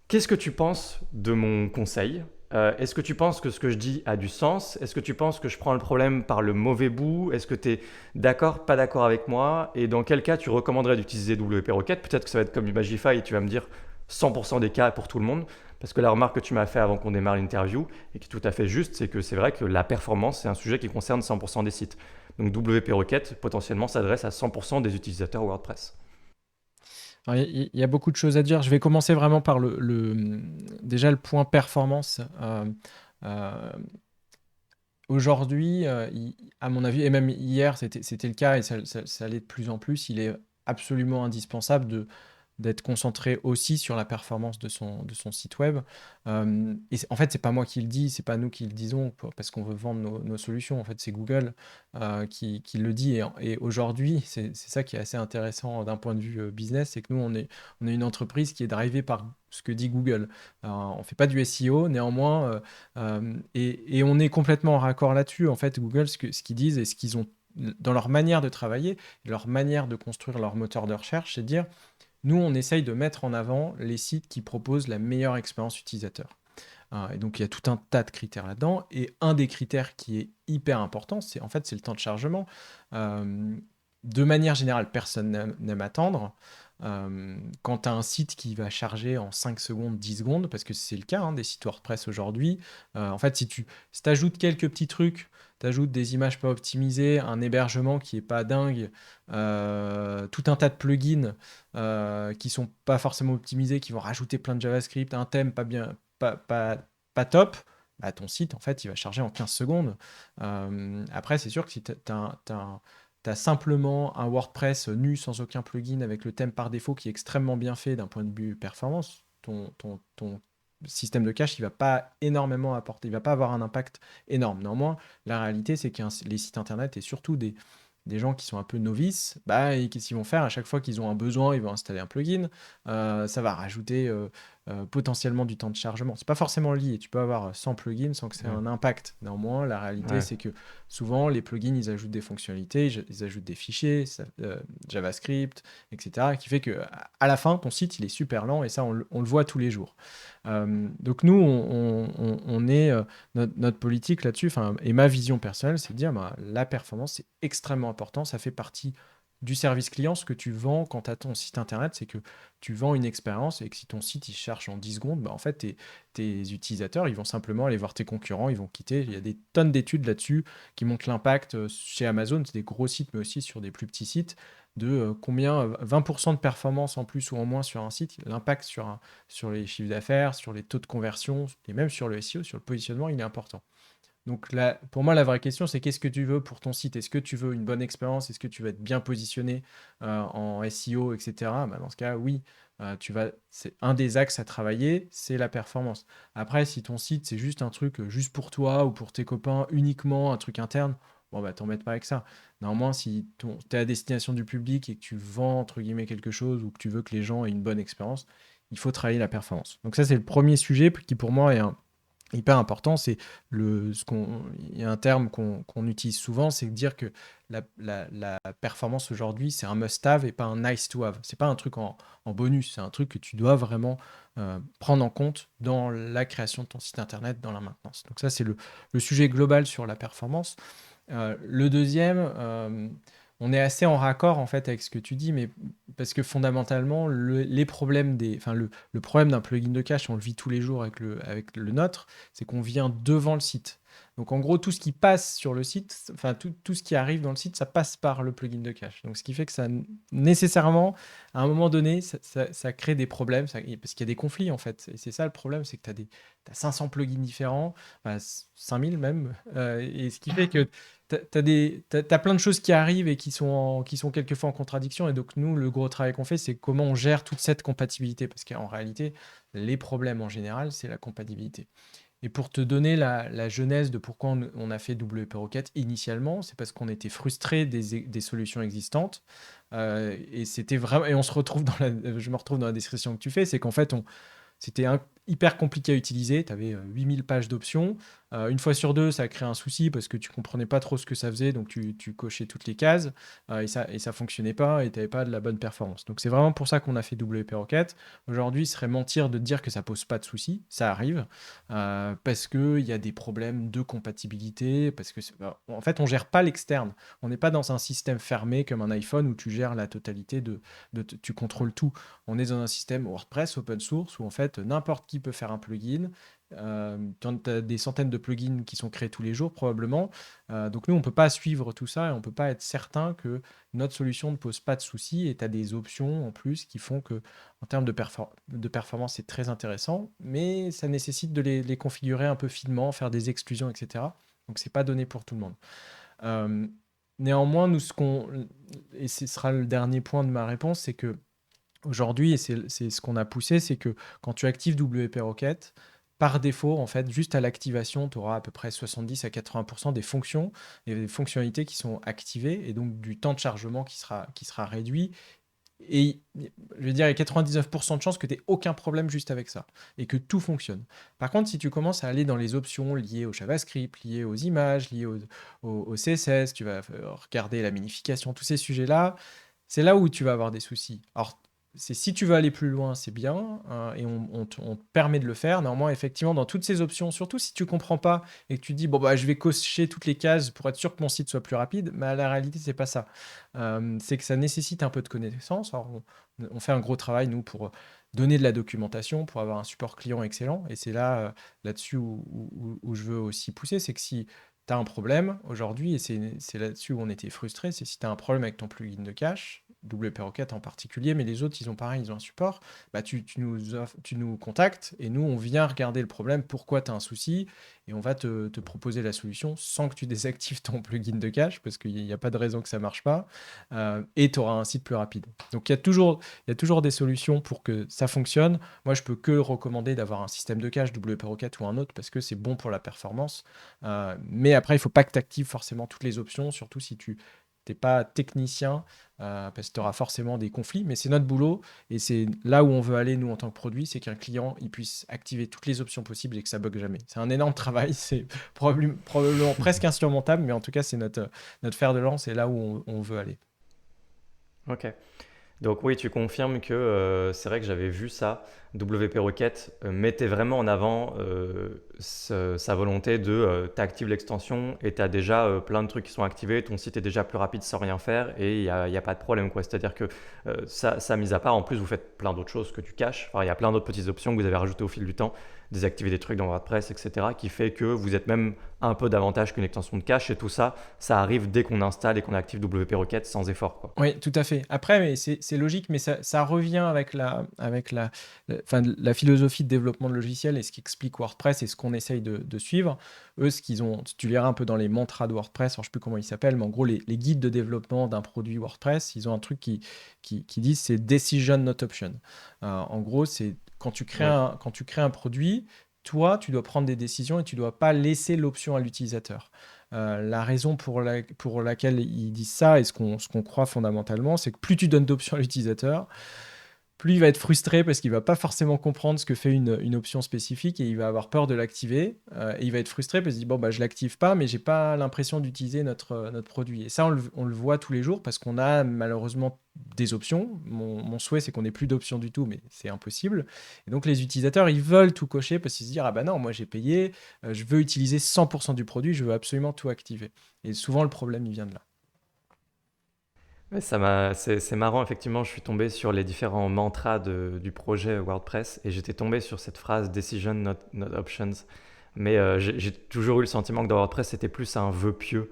Qu'est-ce que tu penses de mon conseil? Est-ce que tu penses que ce que je dis a du sens? Est-ce que tu penses que je prends le problème par le mauvais bout? Est-ce que tu es d'accord, pas d'accord avec moi? Et dans quel cas tu recommanderais d'utiliser WP Rocket? Peut-être que ça va être comme Imagify et tu vas me dire 100% des cas pour tout le monde. Parce que la remarque que tu m'as fait avant qu'on démarre l'interview, et qui est tout à fait juste, c'est que c'est vrai que la performance, c'est un sujet qui concerne 100% des sites. Donc WP Rocket, potentiellement, s'adresse à 100% des utilisateurs WordPress. Alors, il y a beaucoup de choses à dire. Je vais commencer vraiment par déjà le point performance. Euh, Aujourd'hui, à mon avis, et même hier, c'était le cas, et ça allait de plus en plus, il est absolument indispensable d'être concentré aussi sur la performance de son site web. Et en fait, c'est pas moi qui le dis, c'est pas nous qui le disons parce qu'on veut vendre nos solutions. En fait, c'est Google qui le dit. Et aujourd'hui, c'est ça qui est assez intéressant d'un point de vue business, c'est que nous, on est une entreprise qui est drivée par ce que dit Google. On fait pas du SEO, néanmoins, et on est complètement en raccord là-dessus. En fait, Google, ce qu'ils disent et ce qu'ils ont dans leur manière de travailler, leur manière de construire leur moteur de recherche, c'est de dire nous, on essaye de mettre en avant les sites qui proposent la meilleure expérience utilisateur. Et donc, il y a tout un tas de critères là-dedans. Et un des critères qui est hyper important, c'est le temps de chargement. Euh, de manière générale, personne n'aime attendre. Quand tu as un site qui va charger en 5 secondes, 10 secondes, parce que c'est le cas des sites WordPress aujourd'hui, en fait, si tu ajoutes quelques petits trucs, tu ajoutes des images pas optimisées, un hébergement qui est pas dingue, tout un tas de plugins qui sont pas forcément optimisés, qui vont rajouter plein de JavaScript, un thème pas bien, pas top, bah, ton site, en fait, il va charger en 15 secondes. Après, c'est sûr que si tu as simplement un WordPress nu sans aucun plugin avec le thème par défaut qui est extrêmement bien fait d'un point de vue performance, ton système de cache, il va pas énormément apporter, il va pas avoir un impact énorme. Néanmoins, la réalité, c'est que les sites internet et surtout des gens qui sont un peu novices, bah, et qu'est-ce qu'ils vont faire à chaque fois qu'ils ont un besoin, ils vont installer un plugin. Ça va rajouter potentiellement du temps de chargement. C'est pas forcément lié. Tu peux avoir 100 plugins sans que ça ait Ouais. un impact. Néanmoins, la réalité, Ouais. c'est que souvent, les plugins, ils ajoutent des fonctionnalités, ils ajoutent des fichiers, JavaScript, etc., qui fait que à la fin, ton site, il est super lent, et ça, on le voit tous les jours. Donc nous, on est notre politique là-dessus, et ma vision personnelle, c'est de dire bah, la performance, c'est extrêmement important. Ça fait partie du service client. Ce que tu vends quand tu as ton site internet, c'est que tu vends une expérience et que si ton site il cherche en 10 secondes, bah, en fait, tes utilisateurs, ils vont simplement aller voir tes concurrents, ils vont quitter. Il y a des tonnes d'études là-dessus qui montrent l'impact chez Amazon, c'est des gros sites, mais aussi sur des plus petits sites, de combien 20% de performance en plus ou en moins sur un site, l'impact sur les chiffres d'affaires, sur les taux de conversion et même sur le SEO, sur le positionnement, il est important. Donc là, pour moi, la vraie question, c'est qu'est-ce que tu veux pour ton site? Est-ce que tu veux une bonne expérience? Est-ce que tu veux être bien positionné en SEO, etc. Bah, dans ce cas, oui, c'est un des axes à travailler, c'est la performance. Après, si ton site, c'est juste un truc juste pour toi ou pour tes copains, uniquement un truc interne, bon, bah, t'embête pas avec ça. Néanmoins, si tu es à destination du public et que tu vends, entre guillemets, quelque chose ou que tu veux que les gens aient une bonne expérience, il faut travailler la performance. Donc ça, c'est le premier sujet qui, pour moi, est hyper important. Il y a un terme qu'on utilise souvent, c'est de dire que la performance aujourd'hui, c'est un must-have et pas un nice-to-have. C'est pas un truc en bonus, c'est un truc que tu dois vraiment prendre en compte dans la création de ton site internet, dans la maintenance. Donc ça, c'est le sujet global sur la performance. Le deuxième, on est assez en raccord en fait avec ce que tu dis, mais parce que fondamentalement, les problèmes le problème d'un plugin de cache, on le vit tous les jours avec le nôtre, c'est qu'on vient devant le site. Donc en gros, tout ce qui passe sur le site, enfin tout ce qui arrive dans le site, ça passe par le plugin de cache. Donc ce qui fait que ça, nécessairement, à un moment donné, ça crée des problèmes, parce qu'il y a des conflits en fait. Et c'est ça le problème, c'est que tu as 500 plugins différents, enfin, 5000 même, et ce qui fait que t'as plein de choses qui arrivent et qui sont quelquefois en contradiction. Et donc nous, le gros travail qu'on fait, c'est comment on gère toute cette compatibilité. Parce qu'en réalité, les problèmes en général, c'est la compatibilité. Et pour te donner la genèse de pourquoi on a fait WP Rocket initialement, c'est parce qu'on était frustré des solutions existantes. Et c'était vraiment, et on se retrouve je me retrouve dans la description que tu fais, c'est qu'en fait, c'était hyper compliqué à utiliser. Tu avais 8000 pages d'options. Une fois sur deux, ça a créé un souci parce que tu comprenais pas trop ce que ça faisait. Donc, tu cochais toutes les cases et ça fonctionnait pas et tu n'avais pas de la bonne performance. Donc, c'est vraiment pour ça qu'on a fait WP Rocket. Aujourd'hui, ce serait mentir de dire que ça pose pas de souci. Ça arrive parce qu'il y a des problèmes de compatibilité. Parce que, en fait, on gère pas l'externe. On n'est pas dans un système fermé comme un iPhone où tu gères la totalité tu contrôles tout. On est dans un système WordPress open source où en fait n'importe qui peut faire un plugin. Tu as des centaines de plugins qui sont créés tous les jours probablement. Donc nous, on ne peut pas suivre tout ça et on ne peut pas être certain que notre solution ne pose pas de soucis. Et tu as des options en plus qui font que en termes de performance, c'est très intéressant, mais ça nécessite de les configurer un peu finement, faire des exclusions, etc. Donc c'est pas donné pour tout le monde. Euh, Néanmoins, nous, et ce sera le dernier point de ma réponse, c'est que aujourd'hui, et c'est ce qu'on a poussé, c'est que quand tu actives WP Rocket, par défaut, en fait, juste à l'activation, tu auras à peu près 70 à 80% des fonctions et des fonctionnalités qui sont activées et donc du temps de chargement qui sera réduit. Et je veux dire, il y a 99% de chances que tu n'aies aucun problème juste avec ça et que tout fonctionne. Par contre, si tu commences à aller dans les options liées au JavaScript, liées aux images, liées au CSS, tu vas regarder la minification, tous ces sujets-là, c'est là où tu vas avoir des soucis. Alors, si tu veux aller plus loin, c'est bien, et on te permet de le faire. Néanmoins, effectivement, dans toutes ces options, surtout si tu ne comprends pas et que tu dis, bon, bah, je vais cocher toutes les cases pour être sûr que mon site soit plus rapide, mais la réalité, c'est pas ça. C'est que ça nécessite un peu de connaissance. Alors, on fait un gros travail, nous, pour donner de la documentation, pour avoir un support client excellent. Et c'est là-dessus où je veux aussi pousser, c'est que si tu as un problème aujourd'hui, et c'est là-dessus où on était frustré, c'est si tu as un problème avec ton plugin de cache, WP Rocket en particulier, mais les autres, ils ont pareil, ils ont un support, bah tu nous contactes et nous, on vient regarder le problème, pourquoi tu as un souci, et on va te proposer la solution sans que tu désactives ton plugin de cache, parce qu'il n'y a pas de raison que ça ne marche pas, et tu auras un site plus rapide. Donc il y a toujours des solutions pour que ça fonctionne. Moi, je peux que recommander d'avoir un système de cache WP Rocket ou un autre, parce que c'est bon pour la performance. Mais après, il ne faut pas que tu actives forcément toutes les options, surtout si tu n'es pas technicien, parce que tu auras forcément des conflits. Mais c'est notre boulot et c'est là où on veut aller, nous, en tant que produit, c'est qu'un client il puisse activer toutes les options possibles et que ça bug jamais. C'est un énorme travail, c'est probablement presque insurmontable, mais en tout cas, c'est notre fer de lance et là où on veut aller. Ok. Donc oui, tu confirmes que c'est vrai que j'avais vu ça. WP Rocket mettait vraiment en avant sa volonté de t'actives l'extension et tu as déjà plein de trucs qui sont activés, ton site est déjà plus rapide sans rien faire et il n'y a pas de problème, quoi. C'est-à-dire que ça, mis à part, en plus vous faites plein d'autres choses que tu caches. Enfin, il y a plein d'autres petites options que vous avez rajoutées au fil du temps, désactiver des trucs dans WordPress, etc. qui fait que vous êtes même un peu davantage qu'une extension de cache et tout ça, ça arrive dès qu'on installe et qu'on active WP Rocket sans effort, quoi. Oui, tout à fait. Après, mais c'est logique, mais ça revient avec enfin, la philosophie de développement de logiciel et ce qu'explique WordPress et ce qu'on essaye de suivre. Eux, ce qu'ils ont, tu liras un peu dans les mantras de WordPress, alors je ne sais plus comment ils s'appellent, mais en gros, les guides de développement d'un produit WordPress, ils ont un truc qui dit c'est Decision Not Option. En gros, c'est Oui. quand tu crées un produit, toi, tu dois prendre des décisions et tu ne dois pas laisser l'option à l'utilisateur. La raison pour laquelle ils disent ça et ce qu'on croit fondamentalement, c'est que plus tu donnes d'options à l'utilisateur, plus il va être frustré parce qu'il va pas forcément comprendre ce que fait une option spécifique et il va avoir peur de l'activer. Et il va être frustré parce qu'il dit bon bah je l'active pas mais j'ai pas l'impression d'utiliser notre produit. Et ça on le voit tous les jours parce qu'on a malheureusement des options. Mon souhait c'est qu'on ait plus d'options du tout mais c'est impossible. Et donc les utilisateurs ils veulent tout cocher parce qu'ils se disent ah bah non moi j'ai payé, je veux utiliser 100% du produit, je veux absolument tout activer. Et souvent le problème il vient de là. Ouais, c'est marrant, effectivement, je suis tombé sur les différents mantras du projet WordPress et j'étais tombé sur cette phrase Decision not options. Mais j'ai toujours eu le sentiment que dans WordPress, c'était plus un vœu pieux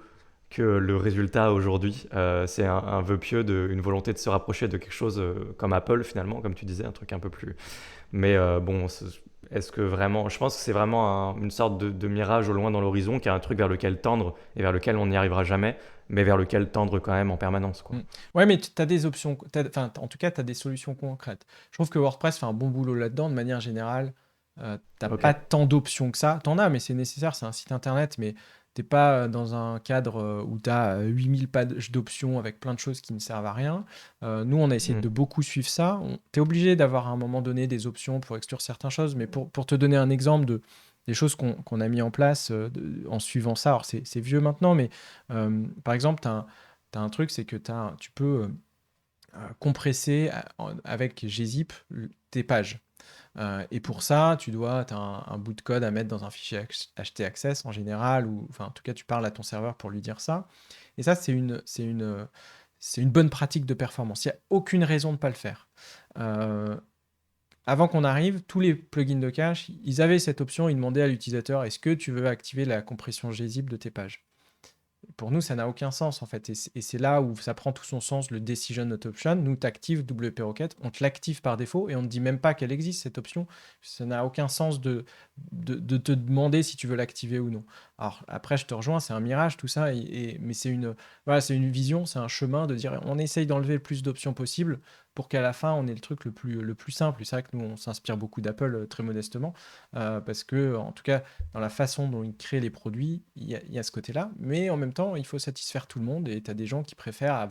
que le résultat aujourd'hui. C'est un vœu pieux, une volonté de se rapprocher de quelque chose comme Apple finalement, comme tu disais, un truc un peu plus. Mais bon, est-ce que vraiment. Je pense que c'est vraiment une sorte de mirage au loin dans l'horizon, qui est un truc vers lequel tendre et vers lequel on n'y arrivera jamais, mais vers lequel tendre quand même en permanence, quoi. Ouais, mais tu as des options, enfin, en tout cas, tu as des solutions concrètes. Je trouve que WordPress fait un bon boulot là-dedans, de manière générale. T'as Ok. pas tant d'options que ça. T'en as, mais c'est nécessaire, c'est un site internet, mais t'es pas dans un cadre où tu as 8000 pages d'options avec plein de choses qui ne servent à rien. Nous, on a essayé Hmm. de beaucoup suivre ça. T'es obligé d'avoir à un moment donné des options pour exclure certaines choses, mais pour te donner un exemple des choses qu'on a mis en place en suivant ça, alors c'est vieux maintenant, mais par exemple, t'as un truc, c'est que tu peux compresser avec gzip tes pages. Et pour ça, tu as un bout de code à mettre dans un fichier htaccess en général, ou enfin, en tout cas, tu parles à ton serveur pour lui dire ça. Et ça, c'est une bonne pratique de performance. Il n'y a aucune raison de ne pas le faire. Euh, Avant qu'on arrive, tous les plugins de cache, ils avaient cette option, ils demandaient à l'utilisateur, est-ce que tu veux activer la compression gzip de tes pages? Pour nous, ça n'a aucun sens en fait. Et c'est là où ça prend tout son sens, le Decision Not Option. Nous, t'actives WP Rocket, on te l'active par défaut et on ne dit même pas qu'elle existe cette option. Ça n'a aucun sens de te demander si tu veux l'activer ou non. Alors après, je te rejoins, c'est un mirage tout ça, mais voilà, c'est une vision, c'est un chemin de dire on essaye d'enlever le plus d'options possible pour qu'à la fin, on ait le truc le plus simple. Et c'est vrai que nous, on s'inspire beaucoup d'Apple très modestement parce que, en tout cas, dans la façon dont ils créent les produits, il y a ce côté-là. Mais en même temps, il faut satisfaire tout le monde. Et tu as des gens qui préfèrent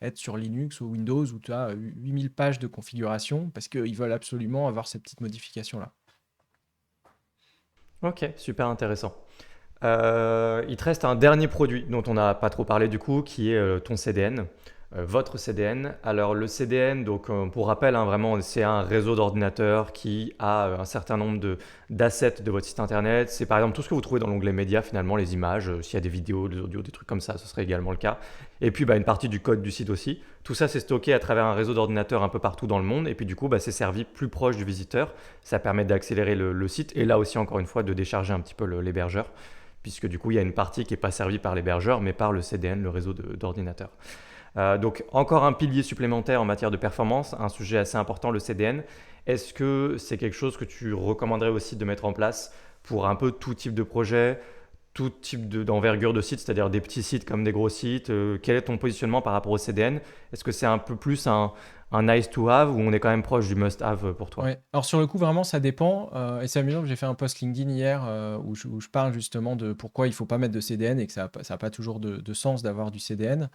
être sur Linux ou Windows où tu as 8000 pages de configuration parce qu'ils veulent absolument avoir ces petites modifications-là. Ok, super intéressant. Il te reste un dernier produit dont on n'a pas trop parlé du coup, qui est ton CDN, votre CDN. Alors le CDN, donc pour rappel, hein, vraiment, c'est un réseau d'ordinateurs qui a un certain nombre d'assets de votre site internet. C'est par exemple tout ce que vous trouvez dans l'onglet médias, finalement, les images, s'il y a des vidéos, des audios, des trucs comme ça, ce serait également le cas. Et puis bah, une partie du code du site aussi. Tout ça, c'est stocké à travers un réseau d'ordinateurs un peu partout dans le monde. Et puis du coup, bah, c'est servi plus proche du visiteur. Ça permet d'accélérer le site et là aussi, encore une fois, de décharger un petit peu l'hébergeur, puisque du coup, il y a une partie qui n'est pas servie par l'hébergeur, mais par le CDN, le réseau d'ordinateurs. Donc, encore un pilier supplémentaire en matière de performance, un sujet assez important, le CDN. Est-ce que c'est quelque chose que tu recommanderais aussi de mettre en place pour un peu tout type de projet, tout type d'envergure de site, c'est-à-dire des petits sites comme des gros sites? Quel est ton positionnement par rapport au CDN? Est-ce que c'est un peu plus un nice to have ou on est quand même proche du must have pour toi? Ouais. Alors sur le coup, vraiment, ça dépend. Et c'est amusant que j'ai fait un post LinkedIn hier où je parle justement de pourquoi il ne faut pas mettre de CDN et que ça n'a pas toujours de sens d'avoir du CDN.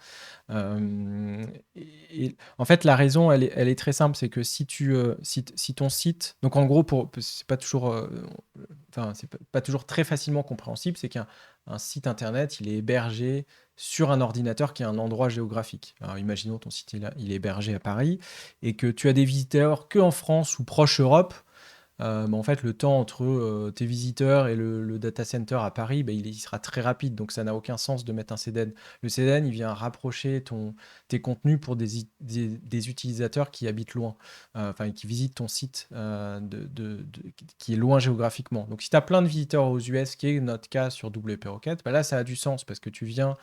En fait, la raison, elle est très simple, c'est que si ton site, donc en gros, c'est pas toujours, enfin, c'est pas toujours très facilement compréhensible, c'est qu'un site internet, il est hébergé sur un ordinateur qui est un endroit géographique. Alors, imaginons ton site, il est hébergé à Paris et que tu as des visiteurs que en France ou proche Europe. En fait, le temps entre tes visiteurs et le data center à Paris, il sera très rapide. Donc, ça n'a aucun sens de mettre un CDN. Le CDN, il vient rapprocher tes contenus pour des utilisateurs qui habitent loin, enfin, qui visitent ton site qui est loin géographiquement. Donc, si tu as plein de visiteurs aux US, qui est notre cas sur WP Rocket, là, ça a du sens parce que tu viens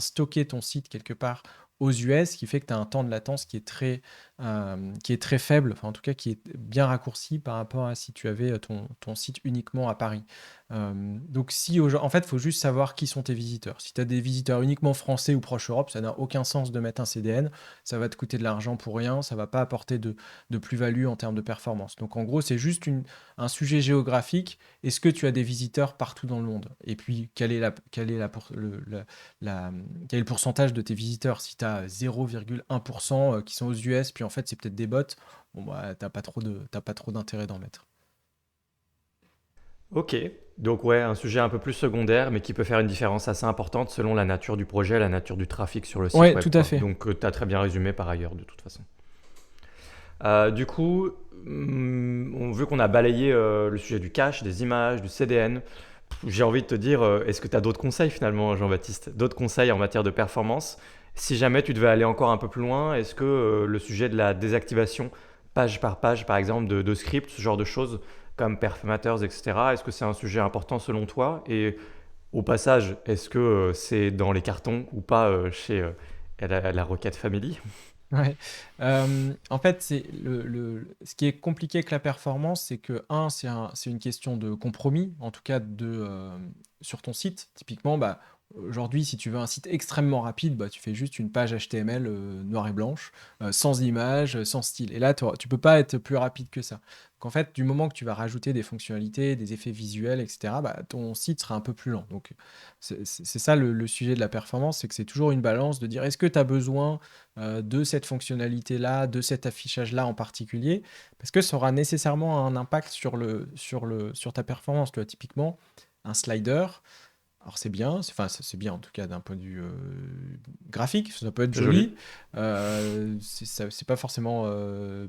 stocker ton site quelque part aux US, ce qui fait que tu as un temps de latence qui est très faible, enfin en tout cas qui est bien raccourci par rapport à si tu avais ton site uniquement à Paris. Donc en fait, il faut juste savoir qui sont tes visiteurs. Si tu as des visiteurs uniquement français ou proche Europe, ça n'a aucun sens de mettre un CDN, ça va te coûter de l'argent pour rien, ça va pas apporter de plus-value en termes de performance. Donc en gros, c'est juste un sujet géographique. Est-ce que tu as des visiteurs partout dans le monde? Et puis, quel est quel est quel est le pourcentage de tes visiteurs? Si tu as 0,1% qui sont aux US, puis en fait, c'est peut-être des bots, bon, bah, t'as pas trop d'intérêt d'en mettre. Ok, donc ouais, un sujet un peu plus secondaire, mais qui peut faire une différence assez importante selon la nature du projet, la nature du trafic sur le site Ouais, web, tout à quoi. fait. Donc tu as très bien résumé par ailleurs, de toute façon. Du coup, on veut qu'on a balayé le sujet du cache, des images, du CDN. J'ai envie de te dire, est-ce que tu as d'autres conseils finalement, Jean-Baptiste? D'autres conseils en matière de performance? Si jamais tu devais aller encore un peu plus loin, est-ce que le sujet de la désactivation page par page, par exemple, de script, ce genre de choses, comme Perf Matters, etc. Est-ce que c'est un sujet important selon toi? Et au passage, est-ce que c'est dans les cartons ou pas chez la Rocket Family? Ouais. En fait, ce qui est compliqué avec la performance, c'est que, c'est une question de compromis, en tout cas sur ton site. Typiquement, bah, aujourd'hui, si tu veux un site extrêmement rapide, bah, tu fais juste une page HTML noire et blanche, sans image, sans style. Et là, tu peux pas être plus rapide que ça. Donc, en fait, du moment que tu vas rajouter des fonctionnalités, des effets visuels, etc., bah, ton site sera un peu plus lent. Donc, c'est ça le sujet de la performance, c'est que c'est toujours une balance de dire est-ce que tu as besoin de cette fonctionnalité-là, de cet affichage-là en particulier, parce que ça aura nécessairement un impact sur ta performance. Tu vois, typiquement, un slider, alors c'est bien, enfin c'est bien en tout cas d'un point de vue graphique, ça peut être C'est joli. joli, c'est pas forcément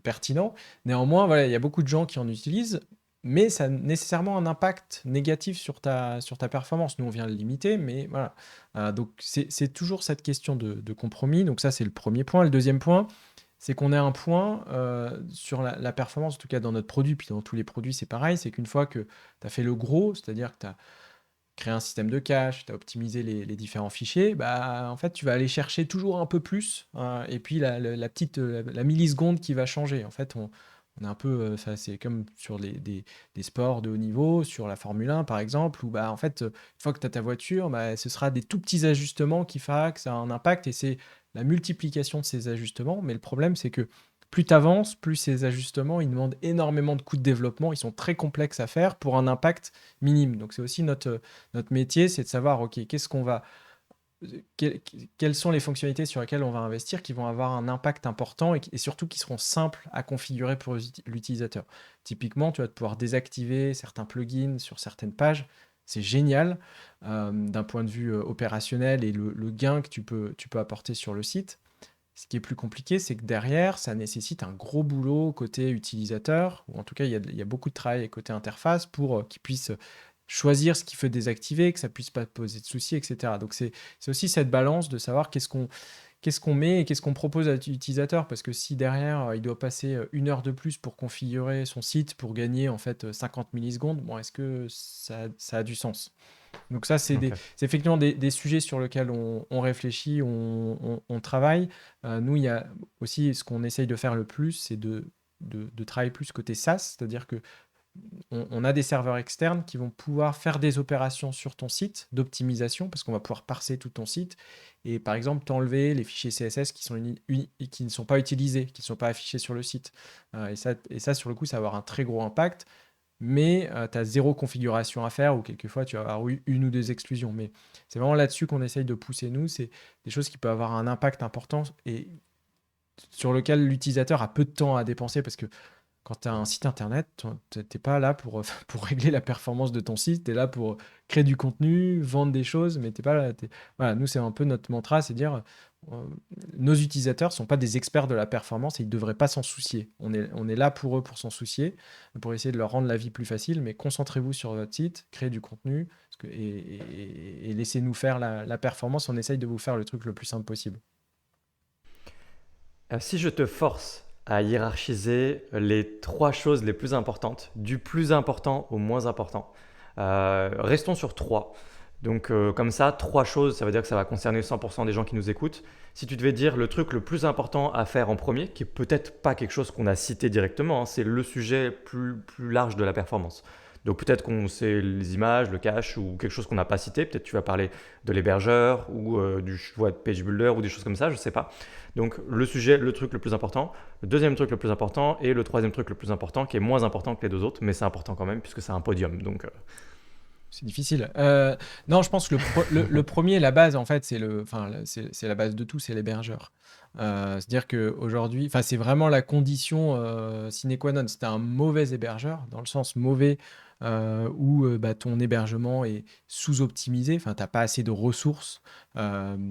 pertinent. Néanmoins, voilà, il y a beaucoup de gens qui en utilisent, mais ça a nécessairement un impact négatif sur ta performance. Nous, on vient le limiter, mais voilà. Donc c'est toujours cette question de compromis. Donc ça, c'est le premier point. Le deuxième point, c'est qu'on a un point sur la performance, en tout cas dans notre produit, puis dans tous les produits, c'est pareil, c'est qu'une fois que tu as fait le gros, c'est-à-dire que tu as créé un système de cache, tu as optimisé les différents fichiers, bah, en fait, tu vas aller chercher toujours un peu plus, et puis la petite la milliseconde qui va changer. En fait, on est un peu, c'est comme sur des sports de haut niveau, sur la Formule 1 par exemple, où bah, en fait, une fois que tu as ta voiture, bah, ce sera des tout petits ajustements qui fera que ça a un impact, et c'est la multiplication de ces ajustements. Mais le problème, c'est que plus tu avances, plus ces ajustements, ils demandent énormément de coûts de développement, ils sont très complexes à faire pour un impact minime. Donc c'est aussi notre métier, c'est de savoir, OK, quelles, quelles sont les fonctionnalités sur lesquelles on va investir qui vont avoir un impact important et surtout qui seront simples à configurer pour l'utilisateur. Typiquement, tu vas pouvoir désactiver certains plugins sur certaines pages. C'est génial d'un point de vue opérationnel et le gain que tu peux apporter sur le site. Ce qui est plus compliqué, c'est que derrière, ça nécessite un gros boulot côté utilisateur, ou en tout cas, il y a beaucoup de travail côté interface pour qu'ils puissent choisir ce qu'il faut désactiver, que ça puisse pas poser de soucis, etc. Donc c'est aussi cette balance de savoir qu'est-ce qu'on met et qu'est-ce qu'on propose à l'utilisateur, parce que si derrière, il doit passer 1 heure de plus pour configurer son site pour gagner en fait 50 millisecondes, bon, est-ce que ça a du sens? Donc ça, Ok. c'est effectivement des sujets sur lesquels on réfléchit, on travaille. Nous, il y a aussi ce qu'on essaye de faire le plus, c'est de travailler plus côté SaaS, c'est-à-dire que on a des serveurs externes qui vont pouvoir faire des opérations sur ton site d'optimisation, parce qu'on va pouvoir parser tout ton site et par exemple t'enlever les fichiers CSS qui ne sont pas utilisés, qui ne sont pas affichés sur le site. Et ça, sur le coup, ça va avoir un très gros impact, mais tu as zéro configuration à faire, ou quelquefois tu vas avoir eu une ou deux exclusions. Mais c'est vraiment là-dessus qu'on essaye de pousser nous, c'est des choses qui peuvent avoir un impact important et sur lequel l'utilisateur a peu de temps à dépenser, parce que quand tu as un site internet, tu n'es pas là pour, pour régler la performance de ton site, tu es là pour créer du contenu, vendre des choses, mais t'es pas là. Voilà, nous, c'est un peu notre mantra, c'est dire euh, nos utilisateurs ne sont pas des experts de la performance et ils ne devraient pas s'en soucier. On est là pour eux pour s'en soucier, pour essayer de leur rendre la vie plus facile, mais concentrez-vous sur votre site, créez du contenu et laissez-nous faire la performance. On essaye de vous faire le truc le plus simple possible. Si je te force à hiérarchiser les trois choses les plus importantes, du plus important au moins important, restons sur trois. Donc comme ça, trois choses, ça veut dire que ça va concerner 100% des gens qui nous écoutent. Si tu devais dire le truc le plus important à faire en premier, qui est peut-être pas quelque chose qu'on a cité directement, hein, c'est le sujet plus large de la performance. Donc peut-être qu'on sait les images, le cache ou quelque chose qu'on n'a pas cité. Peut-être tu vas parler de l'hébergeur ou du choix de page builder ou des choses comme ça, je sais pas. Donc le sujet, le truc le plus important, le deuxième truc le plus important et le troisième truc le plus important qui est moins important que les deux autres, mais c'est important quand même puisque c'est un podium. Donc C'est difficile. Non, je pense que le premier, la base, en fait, c'est la base de tout, c'est l'hébergeur. C'est-à-dire qu'aujourd'hui, enfin, c'est vraiment la condition sine qua non. C'était un mauvais hébergeur, dans le sens mauvais où bah, ton hébergement est sous-optimisé, enfin, tu n'as pas assez de ressources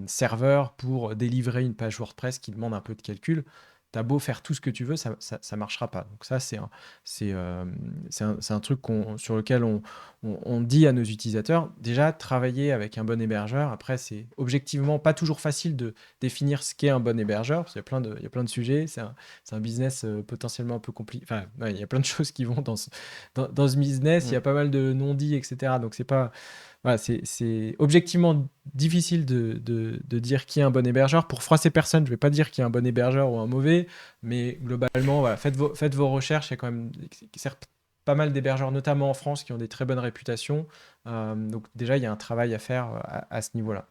serveurs pour délivrer une page WordPress qui demande un peu de calcul. t'as beau faire tout ce que tu veux, ça marchera pas. Donc ça, c'est un truc sur lequel on dit à nos utilisateurs, déjà, travailler avec un bon hébergeur. Après, c'est objectivement pas toujours facile de définir ce qu'est un bon hébergeur, parce qu'il y a il y a plein de sujets. C'est un business potentiellement un peu compliqué. Enfin, ouais, il y a plein de choses qui vont dans ce business. Il y a Mm. pas mal de non-dits, etc. Donc, c'est pas. Voilà, c'est objectivement difficile de dire qui est un bon hébergeur. Pour froisser personne, je ne vais pas dire qui est un bon hébergeur ou un mauvais, mais globalement, voilà, faites vos recherches. Il y a quand même certes pas mal d'hébergeurs, notamment en France, qui ont des très bonnes réputations. Donc déjà, il y a un travail à faire à ce niveau-là.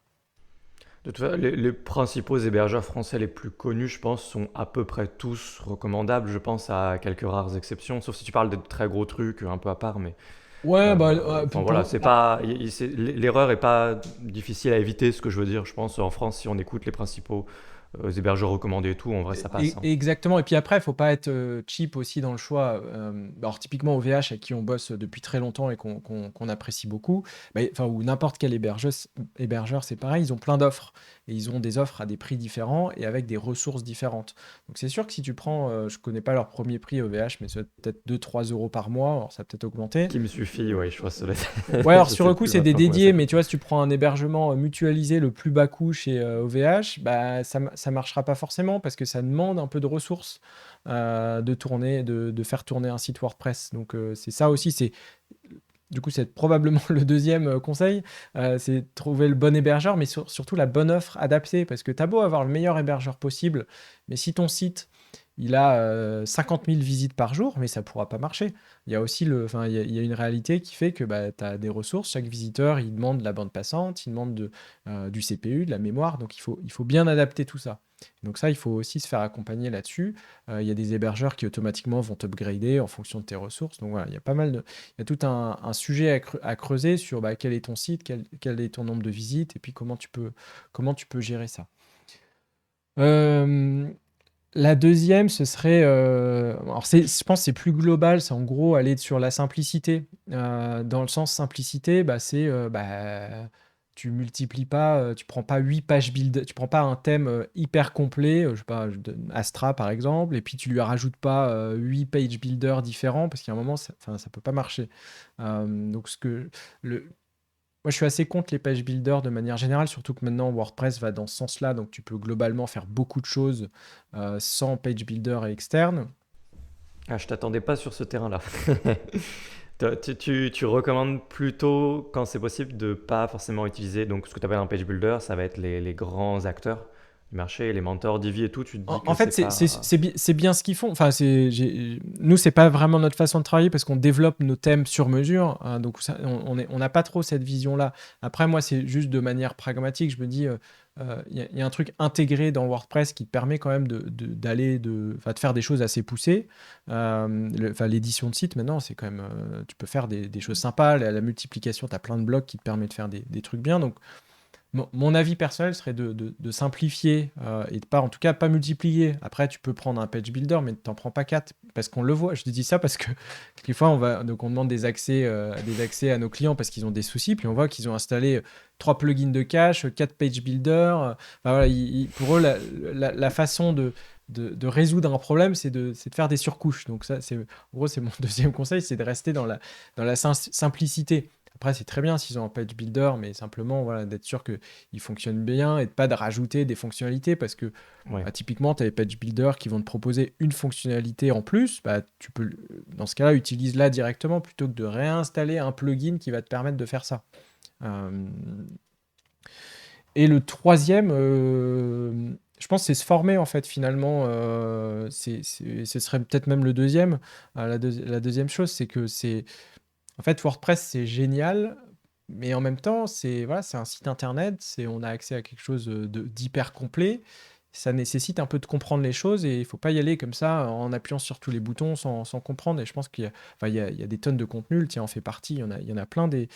De toute façon, les principaux hébergeurs français les plus connus, je pense, sont à peu près tous recommandables. Je pense à quelques rares exceptions, sauf si tu parles de très gros trucs un peu à part, mais Ouais, bah, enfin voilà, c'est pas, l'erreur est pas difficile à éviter. Ce que je veux dire, je pense en France, si on écoute les principaux hébergeurs recommandés et tout, en vrai, ça passe, hein. Exactement. Et puis après, il faut pas être cheap aussi dans le choix. Alors typiquement OVH, avec qui on bosse depuis très longtemps et qu'on apprécie beaucoup, bah, enfin, ou n'importe quel hébergeur, c'est pareil, ils ont plein d'offres. Et ils ont des offres à des prix différents et avec des ressources différentes. Donc c'est sûr que si tu prends, je connais pas leur premier prix OVH, mais c'est peut-être 2-3 € par mois, alors ça a peut-être augmenté. Qui me suffit, ouais, je crois que ça doit Ouais, alors je sur sais le coup, plus c'est des maintenant combien ça dédiés, mais coûte. tu vois, si tu prends un hébergement mutualisé le plus bas coût chez OVH, bah, ça marchera pas forcément parce que ça demande un peu de ressources de faire tourner un site WordPress. Donc, c'est ça aussi, du coup, c'est probablement le deuxième conseil, c'est trouver le bon hébergeur, mais surtout la bonne offre adaptée parce que tu as beau avoir le meilleur hébergeur possible, mais si ton site il a 50 000 visites par jour, mais ça ne pourra pas marcher. Il y a aussi enfin, il y a une réalité qui fait que bah, tu as des ressources. Chaque visiteur, il demande de la bande passante, il demande du CPU, de la mémoire. Donc, il faut bien adapter tout ça. Donc ça, il faut aussi se faire accompagner là-dessus. Il y a des hébergeurs qui automatiquement vont t'upgrader en fonction de tes ressources. Donc voilà, il y a tout un sujet à creuser sur bah, quel est ton site, quel est ton nombre de visites, et puis comment tu peux gérer ça. Euh, la deuxième, ce serait, alors je pense que c'est plus global, c'est en gros aller sur la simplicité. Dans le sens simplicité, bah, bah, tu multiplies pas, tu prends pas 8 pages build, tu prends pas un thème hyper complet, je sais pas, je donne Astra par exemple, et puis tu lui rajoutes pas 8 page builders différents, parce qu'à un moment, enfin, ça peut pas marcher. Donc le, moi, je suis assez contre les page builders de manière générale, surtout que maintenant WordPress va dans ce sens-là, donc tu peux globalement faire beaucoup de choses sans page builder et externe. Ah, je t'attendais pas sur ce terrain-là. Toi, tu recommandes plutôt, quand c'est possible, de pas forcément utiliser donc ce que tu appelles un page builder, ça va être les grands acteurs du marché, les mentors, Divi et tout. Tu te dis que En fait, c'est pas. c'est bien ce qu'ils font. Enfin, nous, c'est pas vraiment notre façon de travailler parce qu'on développe nos thèmes sur mesure. Donc, on n'a pas trop cette vision-là. Après, moi, c'est juste de manière pragmatique. Je me dis, il y a un truc intégré dans WordPress qui te permet quand même enfin, de faire des choses assez poussées. Enfin, l'édition de site, maintenant, c'est quand même. Tu peux faire des choses sympas. La multiplication, tu as plein de blocs qui te permettent de faire des trucs bien. Donc, mon avis personnel serait de simplifier et de pas, en tout cas, pas multiplier. Après, tu peux prendre un page builder, mais t'en prends pas quatre parce qu'on le voit. Je te dis ça parce que quelquefois, donc on demande des accès à nos clients parce qu'ils ont des soucis, puis on voit qu'ils ont installé 3 plugins de cache, 4 page builders. Enfin, voilà, pour eux, la façon de résoudre un problème, c'est de faire des surcouches. Donc ça, en gros, c'est mon deuxième conseil, c'est de rester dans la simplicité. Après, c'est très bien s'ils ont un page builder, mais simplement voilà, d'être sûr qu'il fonctionne bien et de pas de rajouter des fonctionnalités parce que Ouais. bah, typiquement, tu as les page builders qui vont te proposer une fonctionnalité en plus. Bah, tu peux, dans ce cas-là, utilise-la directement plutôt que de réinstaller un plugin qui va te permettre de faire ça. Euh, et le troisième, je pense, c'est se former en fait finalement. Ce serait peut-être même le deuxième. La deuxième chose, c'est que en fait, WordPress, c'est génial, mais en même temps, voilà, c'est un site internet, on a accès à quelque chose d'hyper complet. Ça nécessite un peu de comprendre les choses et il faut pas y aller comme ça en appuyant sur tous les boutons sans comprendre. Et je pense enfin, il y a des tonnes de contenus, le tien en fait partie. Il y en a plein des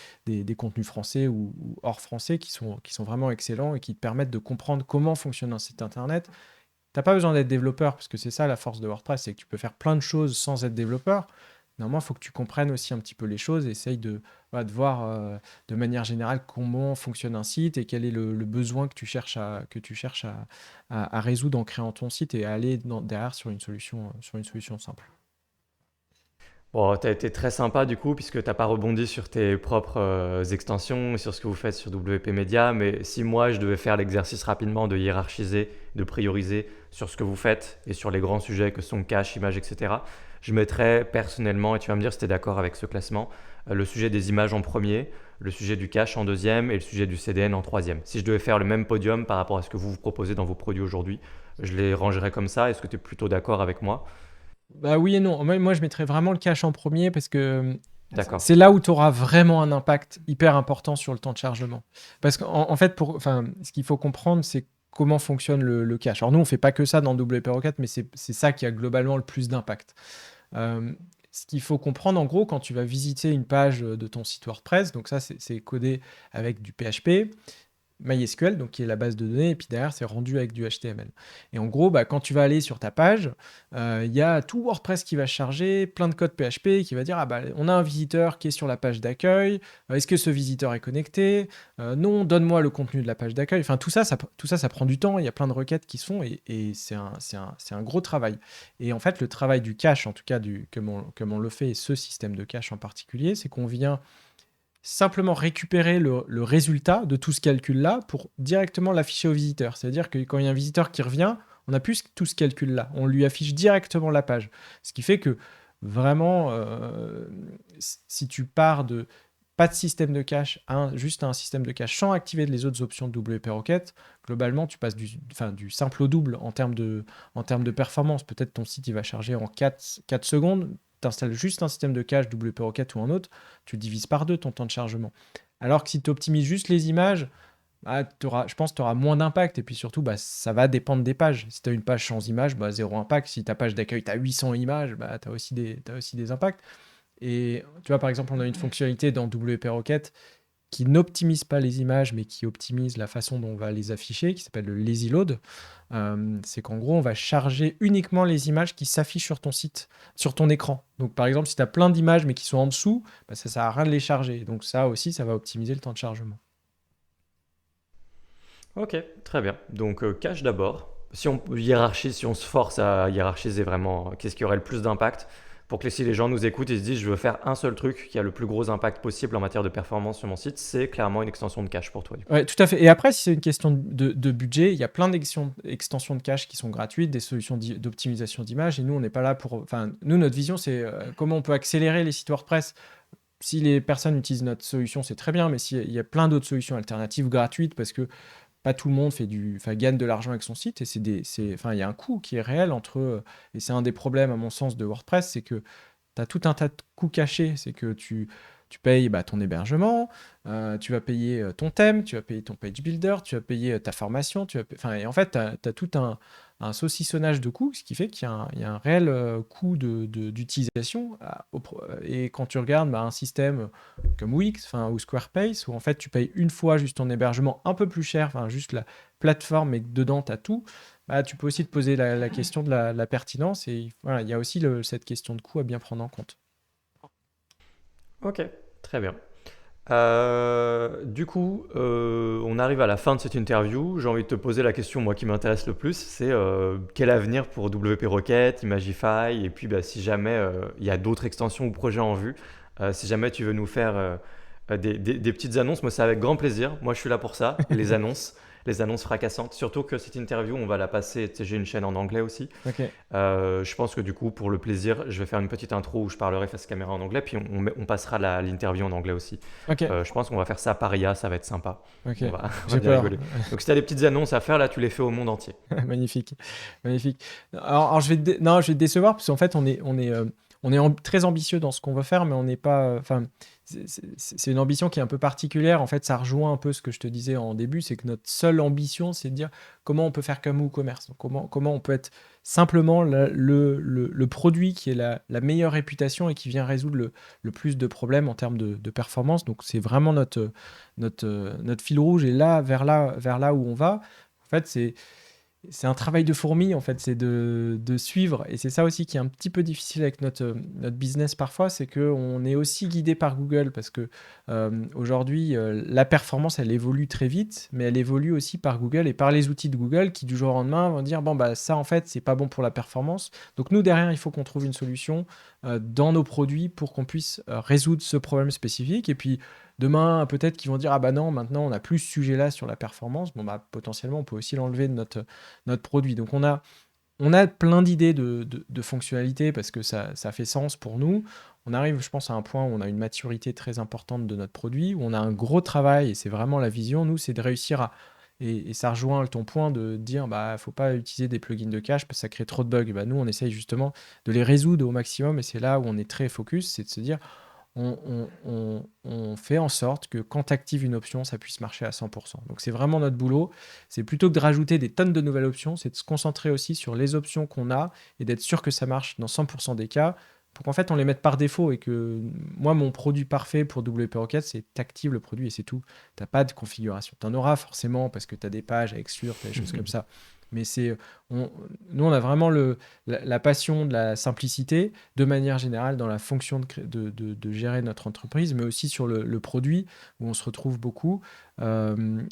contenus français ou hors français qui sont vraiment excellents et qui te permettent de comprendre comment fonctionne un site internet. T'as pas besoin d'être développeur parce que c'est ça la force de WordPress, c'est que tu peux faire plein de choses sans être développeur. Normalement, il faut que tu comprennes aussi un petit peu les choses, essaye de voir de manière générale comment fonctionne un site et quel est le besoin que tu cherches à résoudre en créant ton site et à aller derrière sur une solution simple. Bon, t'as été très sympa du coup, puisque t'as pas rebondi sur tes propres extensions, sur ce que vous faites sur WP Media, mais si moi je devais faire l'exercice rapidement de hiérarchiser, de prioriser sur ce que vous faites et sur les grands sujets que sont cache, image, etc., je mettrais personnellement, et tu vas me dire si tu es d'accord avec ce classement, le sujet des images en premier, le sujet du cache en deuxième et le sujet du CDN en troisième. Si je devais faire le même podium par rapport à ce que vous proposez dans vos produits aujourd'hui, je les rangerais comme ça. Est-ce que tu es plutôt d'accord avec moi? Bah oui et non. Moi, je mettrais vraiment le cache en premier parce que D'accord. c'est là où tu auras vraiment un impact hyper important sur le temps de chargement. Parce qu'en fait, ce qu'il faut comprendre, c'est comment fonctionne le cache. Alors nous, on fait pas que ça dans WP4, mais c'est ça qui a globalement le plus d'impact. Euh, Ce qu'il faut comprendre, en gros, quand tu vas visiter une page de ton site WordPress, donc ça, c'est codé avec du PHP. MySQL, donc qui est la base de données, et puis derrière, c'est rendu avec du HTML. Et en gros, bah, quand tu vas aller sur ta page, il y a tout WordPress qui va charger, plein de code PHP qui va dire, ah bah, on a un visiteur qui est sur la page d'accueil, est-ce que ce visiteur est connecté? Non, donne-moi le contenu de la page d'accueil. Enfin, tout ça prend du temps, il y a plein de requêtes qui se font, et c'est un gros travail. Et en fait, le travail du cache, en tout cas, comme on le fait, et ce système de cache en particulier, c'est qu'on vient simplement récupérer le résultat de tout ce calcul-là pour directement l'afficher au visiteur. C'est-à-dire que quand il y a un visiteur qui revient, on n'a plus tout ce calcul-là. On lui affiche directement la page. Ce qui fait que vraiment, si tu pars de pas de système de cache, juste un système de cache sans activer les autres options de WP Rocket, globalement, tu passes du simple au double en termes de performance. Peut-être ton site il va charger en 4 secondes. Tu installes juste un système de cache WP Rocket ou un autre, tu divises par deux ton temps de chargement. Alors que si tu optimises juste les images, bah, je pense que tu auras moins d'impact. Et puis surtout, bah, ça va dépendre des pages. Si tu as une page sans images, bah, zéro impact. Si ta page d'accueil, tu as 800 images, bah, tu as aussi des impacts. Et tu vois, par exemple, on a une fonctionnalité dans WP Rocket qui n'optimise pas les images, mais qui optimise la façon dont on va les afficher, qui s'appelle le lazy load. C'est qu'en gros, on va charger uniquement les images qui s'affichent sur ton site, sur ton écran. Donc, par exemple, si tu as plein d'images, mais qui sont en dessous, bah, ça ne sert à rien de les charger. Donc, ça aussi, ça va optimiser le temps de chargement. Ok, très bien. Donc cache d'abord. Si on hiérarchise, si on se force à hiérarchiser vraiment, qu'est-ce qui aurait le plus d'impact pour que si les gens nous écoutent et se disent je veux faire un seul truc qui a le plus gros impact possible en matière de performance sur mon site, c'est clairement une extension de cache pour toi. Du coup. Ouais, tout à fait. Et après, si c'est une question de budget, il y a plein d'extensions de cache qui sont gratuites, des solutions d'optimisation d'images. Et nous, on n'est pas là pour. Enfin, nous, notre vision, c'est comment on peut accélérer les sites WordPress. Si les personnes utilisent notre solution, c'est très bien, mais s'il y a plein d'autres solutions alternatives gratuites, parce que pas tout le monde gagne de l'argent avec son site, et il y a un coût qui est réel et c'est un des problèmes, à mon sens, de WordPress, c'est que tu as tout un tas de coûts cachés. C'est que tu payes ton hébergement, tu vas payer ton thème, tu vas payer ton page builder, tu vas payer ta formation, et en fait, tu as tout un saucissonnage de coûts, ce qui fait qu'il y a un réel coût d'utilisation. Et quand tu regardes un système comme Wix ou Squarespace, où en fait tu payes une fois juste ton hébergement un peu plus cher, juste la plateforme, mais que dedans tu as tout, tu peux aussi te poser la question de la pertinence. Et voilà, il y a aussi cette question de coût à bien prendre en compte. Ok, très bien. Du coup, on arrive à la fin de cette interview. J'ai envie de te poser la question, moi, qui m'intéresse le plus, c'est quel avenir pour WP Rocket, Imagify, et puis si jamais il y a d'autres extensions ou projets en vue, si jamais tu veux nous faire des petites annonces, moi c'est avec grand plaisir. Moi je suis là pour ça, les annonces fracassantes. Surtout que cette interview, on va la passer, tu sais, j'ai une chaîne en anglais aussi. Ok, Je pense que du coup, pour le plaisir, je vais faire une petite intro où je parlerai face caméra en anglais, puis on passera l'interview en anglais aussi. ok, Je pense qu'on va faire ça par IA, ça va être sympa. ok. On va J'ai bien peur. rigoler. Donc si tu as des petites annonces à faire, là, tu les fais au monde entier. Magnifique, magnifique. Alors, non, je vais te décevoir parce qu'en fait, on est très ambitieux dans ce qu'on veut faire, mais on n'est pas. Enfin, c'est une ambition qui est un peu particulière. En fait, ça rejoint un peu ce que je te disais en début, c'est que notre seule ambition, c'est de dire comment on peut faire comme WooCommerce. Donc, comment on peut être simplement le produit qui est la meilleure réputation et qui vient résoudre le plus de problèmes en termes de performance. Donc, c'est vraiment notre fil rouge et là, vers là où on va. En fait, c'est un travail de fourmi, en fait, c'est de suivre. Et c'est ça aussi qui est un petit peu difficile avec notre business parfois, c'est qu'on est aussi guidé par Google parce que aujourd'hui, la performance, elle évolue très vite, mais elle évolue aussi par Google et par les outils de Google qui, du jour au lendemain, vont dire, bon, bah, ça, en fait, c'est pas bon pour la performance. Donc, nous, derrière, il faut qu'on trouve une solution dans nos produits pour qu'on puisse résoudre ce problème spécifique. Et puis, demain, peut-être qu'ils vont dire, ah bah non, maintenant, on n'a plus ce sujet-là sur la performance. Bon, bah, potentiellement, on peut aussi l'enlever de notre produit. Donc, on a plein d'idées de fonctionnalités parce que ça fait sens pour nous. On arrive, je pense, à un point où on a une maturité très importante de notre produit, où on a un gros travail, et c'est vraiment la vision, nous, c'est de réussir à... Et ça rejoint ton point de dire, bah, faut pas utiliser des plugins de cache parce que ça crée trop de bugs. Bah, nous, on essaye justement de les résoudre au maximum, et c'est là où on est très focus, c'est de se dire, on fait en sorte que quand tu actives une option, ça puisse marcher à 100%. Donc c'est vraiment notre boulot. C'est plutôt que de rajouter des tonnes de nouvelles options, c'est de se concentrer aussi sur les options qu'on a et d'être sûr que ça marche dans 100% des cas pour qu'en fait on les mette par défaut et que moi mon produit parfait pour WP Rocket c'est t'actives le produit et c'est tout. T'as pas de configuration. T'en auras forcément parce que tu as des pages à exclure, t'as des choses comme ça. Mais on- nous on a vraiment la passion de la simplicité de manière générale dans la fonction de gérer notre entreprise, mais aussi sur le produit où on se retrouve beaucoup.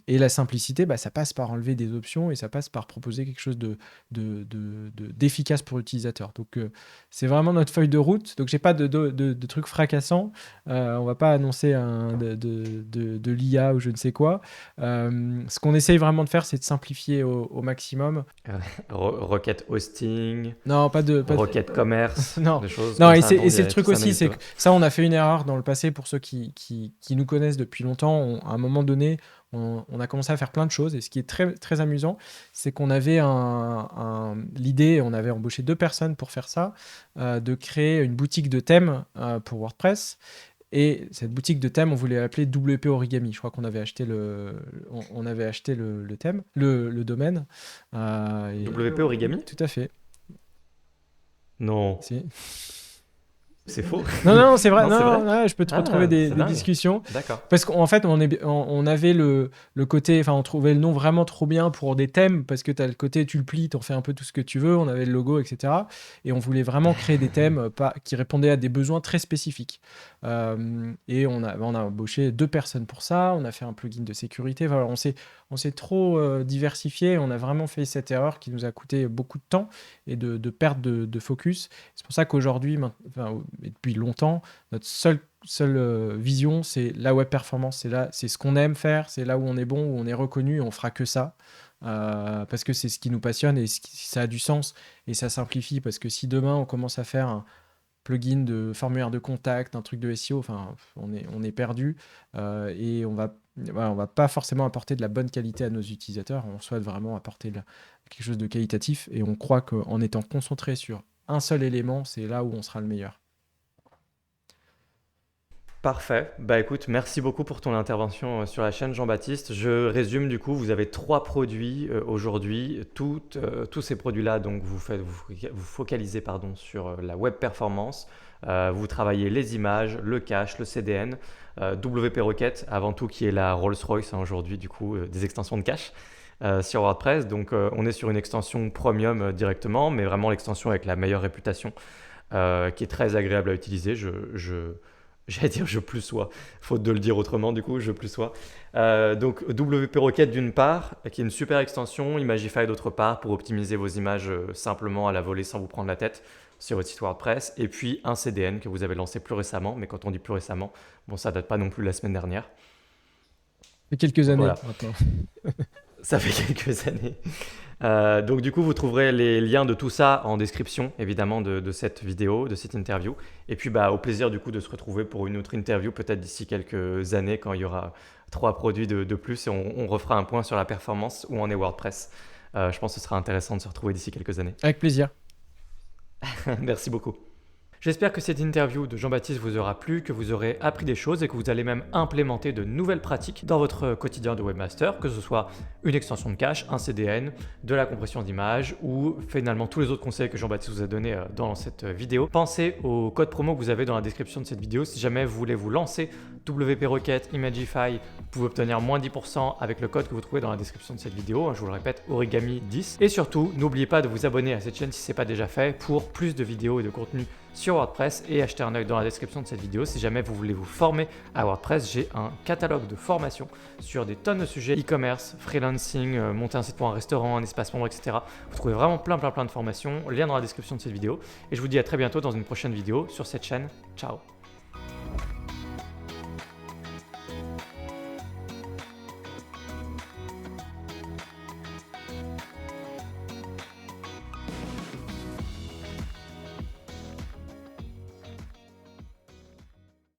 Et la simplicité, bah, ça passe par enlever des options et ça passe par proposer quelque chose d'efficace pour l'utilisateur. Donc, c'est vraiment notre feuille de route. Donc, j'ai pas de trucs fracassants. On va pas annoncer de l'IA ou je ne sais quoi. Ce qu'on essaye vraiment de faire, c'est de simplifier au maximum. Requête hosting, Non, pas de... requête commerce, Non, des choses non, comme et ça. c'est Non, et c'est le truc ça aussi, c'est n'existe que pas. ça, on a fait une erreur dans le passé pour ceux qui nous connaissent depuis longtemps. À un moment donné, on a commencé à faire plein de choses, et ce qui est très, très amusant, c'est qu'on avait l'idée, on avait embauché 2 personnes pour faire ça, de créer une boutique de thèmes pour WordPress. Et cette boutique de thèmes, on voulait l'appeler WP Origami. Je crois qu'on avait acheté on avait acheté le thème, le domaine. WP Origami? Tout à fait. Non, Si. c'est faux. Non, non, c'est vrai. Non, c'est Non, vrai? non, je peux te retrouver Ah, c'est des dingue. discussions. D'accord. Parce qu'en fait, on avait le côté, enfin, on trouvait le nom vraiment trop bien pour des thèmes, parce que tu as le côté, tu le plies, tu en fais un peu tout ce que tu veux, on avait le logo, etc. Et on voulait vraiment créer des thèmes qui répondaient à des besoins très spécifiques. Et on a embauché 2 personnes pour ça, on a fait un plugin de sécurité. Voilà, on s'est trop diversifié, on a vraiment fait cette erreur qui nous a coûté beaucoup de temps et de perte de focus. C'est pour ça qu'aujourd'hui, enfin, et depuis longtemps, notre seule vision, c'est la web performance. C'est ce qu'on aime faire, c'est là où on est bon, où on est reconnu, et on fera que ça. Parce que c'est ce qui nous passionne et ça a du sens et ça simplifie. Parce que si demain on commence à faire un plugin de formulaire de contact, un truc de SEO, enfin, on est perdu et voilà, on va pas forcément apporter de la bonne qualité à nos utilisateurs. On souhaite vraiment apporter quelque chose de qualitatif et on croit qu'en étant concentré sur un seul élément, c'est là où on sera le meilleur. Parfait. Bah écoute, merci beaucoup pour ton intervention sur la chaîne, Jean-Baptiste. Je résume du coup, vous avez 3 produits aujourd'hui. Tous ces produits-là, donc vous focalisez pardon, sur la web performance. Vous travaillez les images, le cache, le CDN, WP Rocket avant tout qui est la Rolls-Royce aujourd'hui du coup des extensions de cache sur WordPress. Donc on est sur une extension premium directement, mais vraiment l'extension avec la meilleure réputation qui est très agréable à utiliser. J'allais dire je plus sois, faute de le dire autrement du coup, je plus sois. Donc WP Rocket d'une part, qui est une super extension, Imagify d'autre part pour optimiser vos images simplement à la volée sans vous prendre la tête sur votre site WordPress. Et puis un CDN que vous avez lancé plus récemment, mais quand on dit plus récemment, bon ça date pas non plus de la semaine dernière. Il y a quelques années Voilà, maintenant. ça fait quelques années. Donc du coup, vous trouverez les liens de tout ça en description, évidemment, de cette vidéo, de cette interview. Et puis, bah, au plaisir du coup de se retrouver pour une autre interview, peut-être d'ici quelques années, quand il y aura 3 produits de plus, et on refera un point sur la performance où en est WordPress. Je pense que ce sera intéressant de se retrouver d'ici quelques années. Avec plaisir. Merci beaucoup. J'espère que cette interview de Jean-Baptiste vous aura plu, que vous aurez appris des choses et que vous allez même implémenter de nouvelles pratiques dans votre quotidien de webmaster, que ce soit une extension de cache, un CDN, de la compression d'images ou finalement tous les autres conseils que Jean-Baptiste vous a donnés dans cette vidéo. Pensez au code promo que vous avez dans la description de cette vidéo. Si jamais vous voulez vous lancer WP Rocket, Imagify, vous pouvez obtenir moins 10% avec le code que vous trouvez dans la description de cette vidéo. Je vous le répète, Origami10. Et surtout, n'oubliez pas de vous abonner à cette chaîne si ce n'est pas déjà fait pour plus de vidéos et de contenu sur WordPress et acheter un œil dans la description de cette vidéo. Si jamais vous voulez vous former à WordPress, j'ai un catalogue de formations sur des tonnes de sujets e-commerce, freelancing, monter un site pour un restaurant, un espace membre, etc. Vous trouvez vraiment plein de formations, lien dans la description de cette vidéo. Et je vous dis à très bientôt dans une prochaine vidéo sur cette chaîne. Ciao!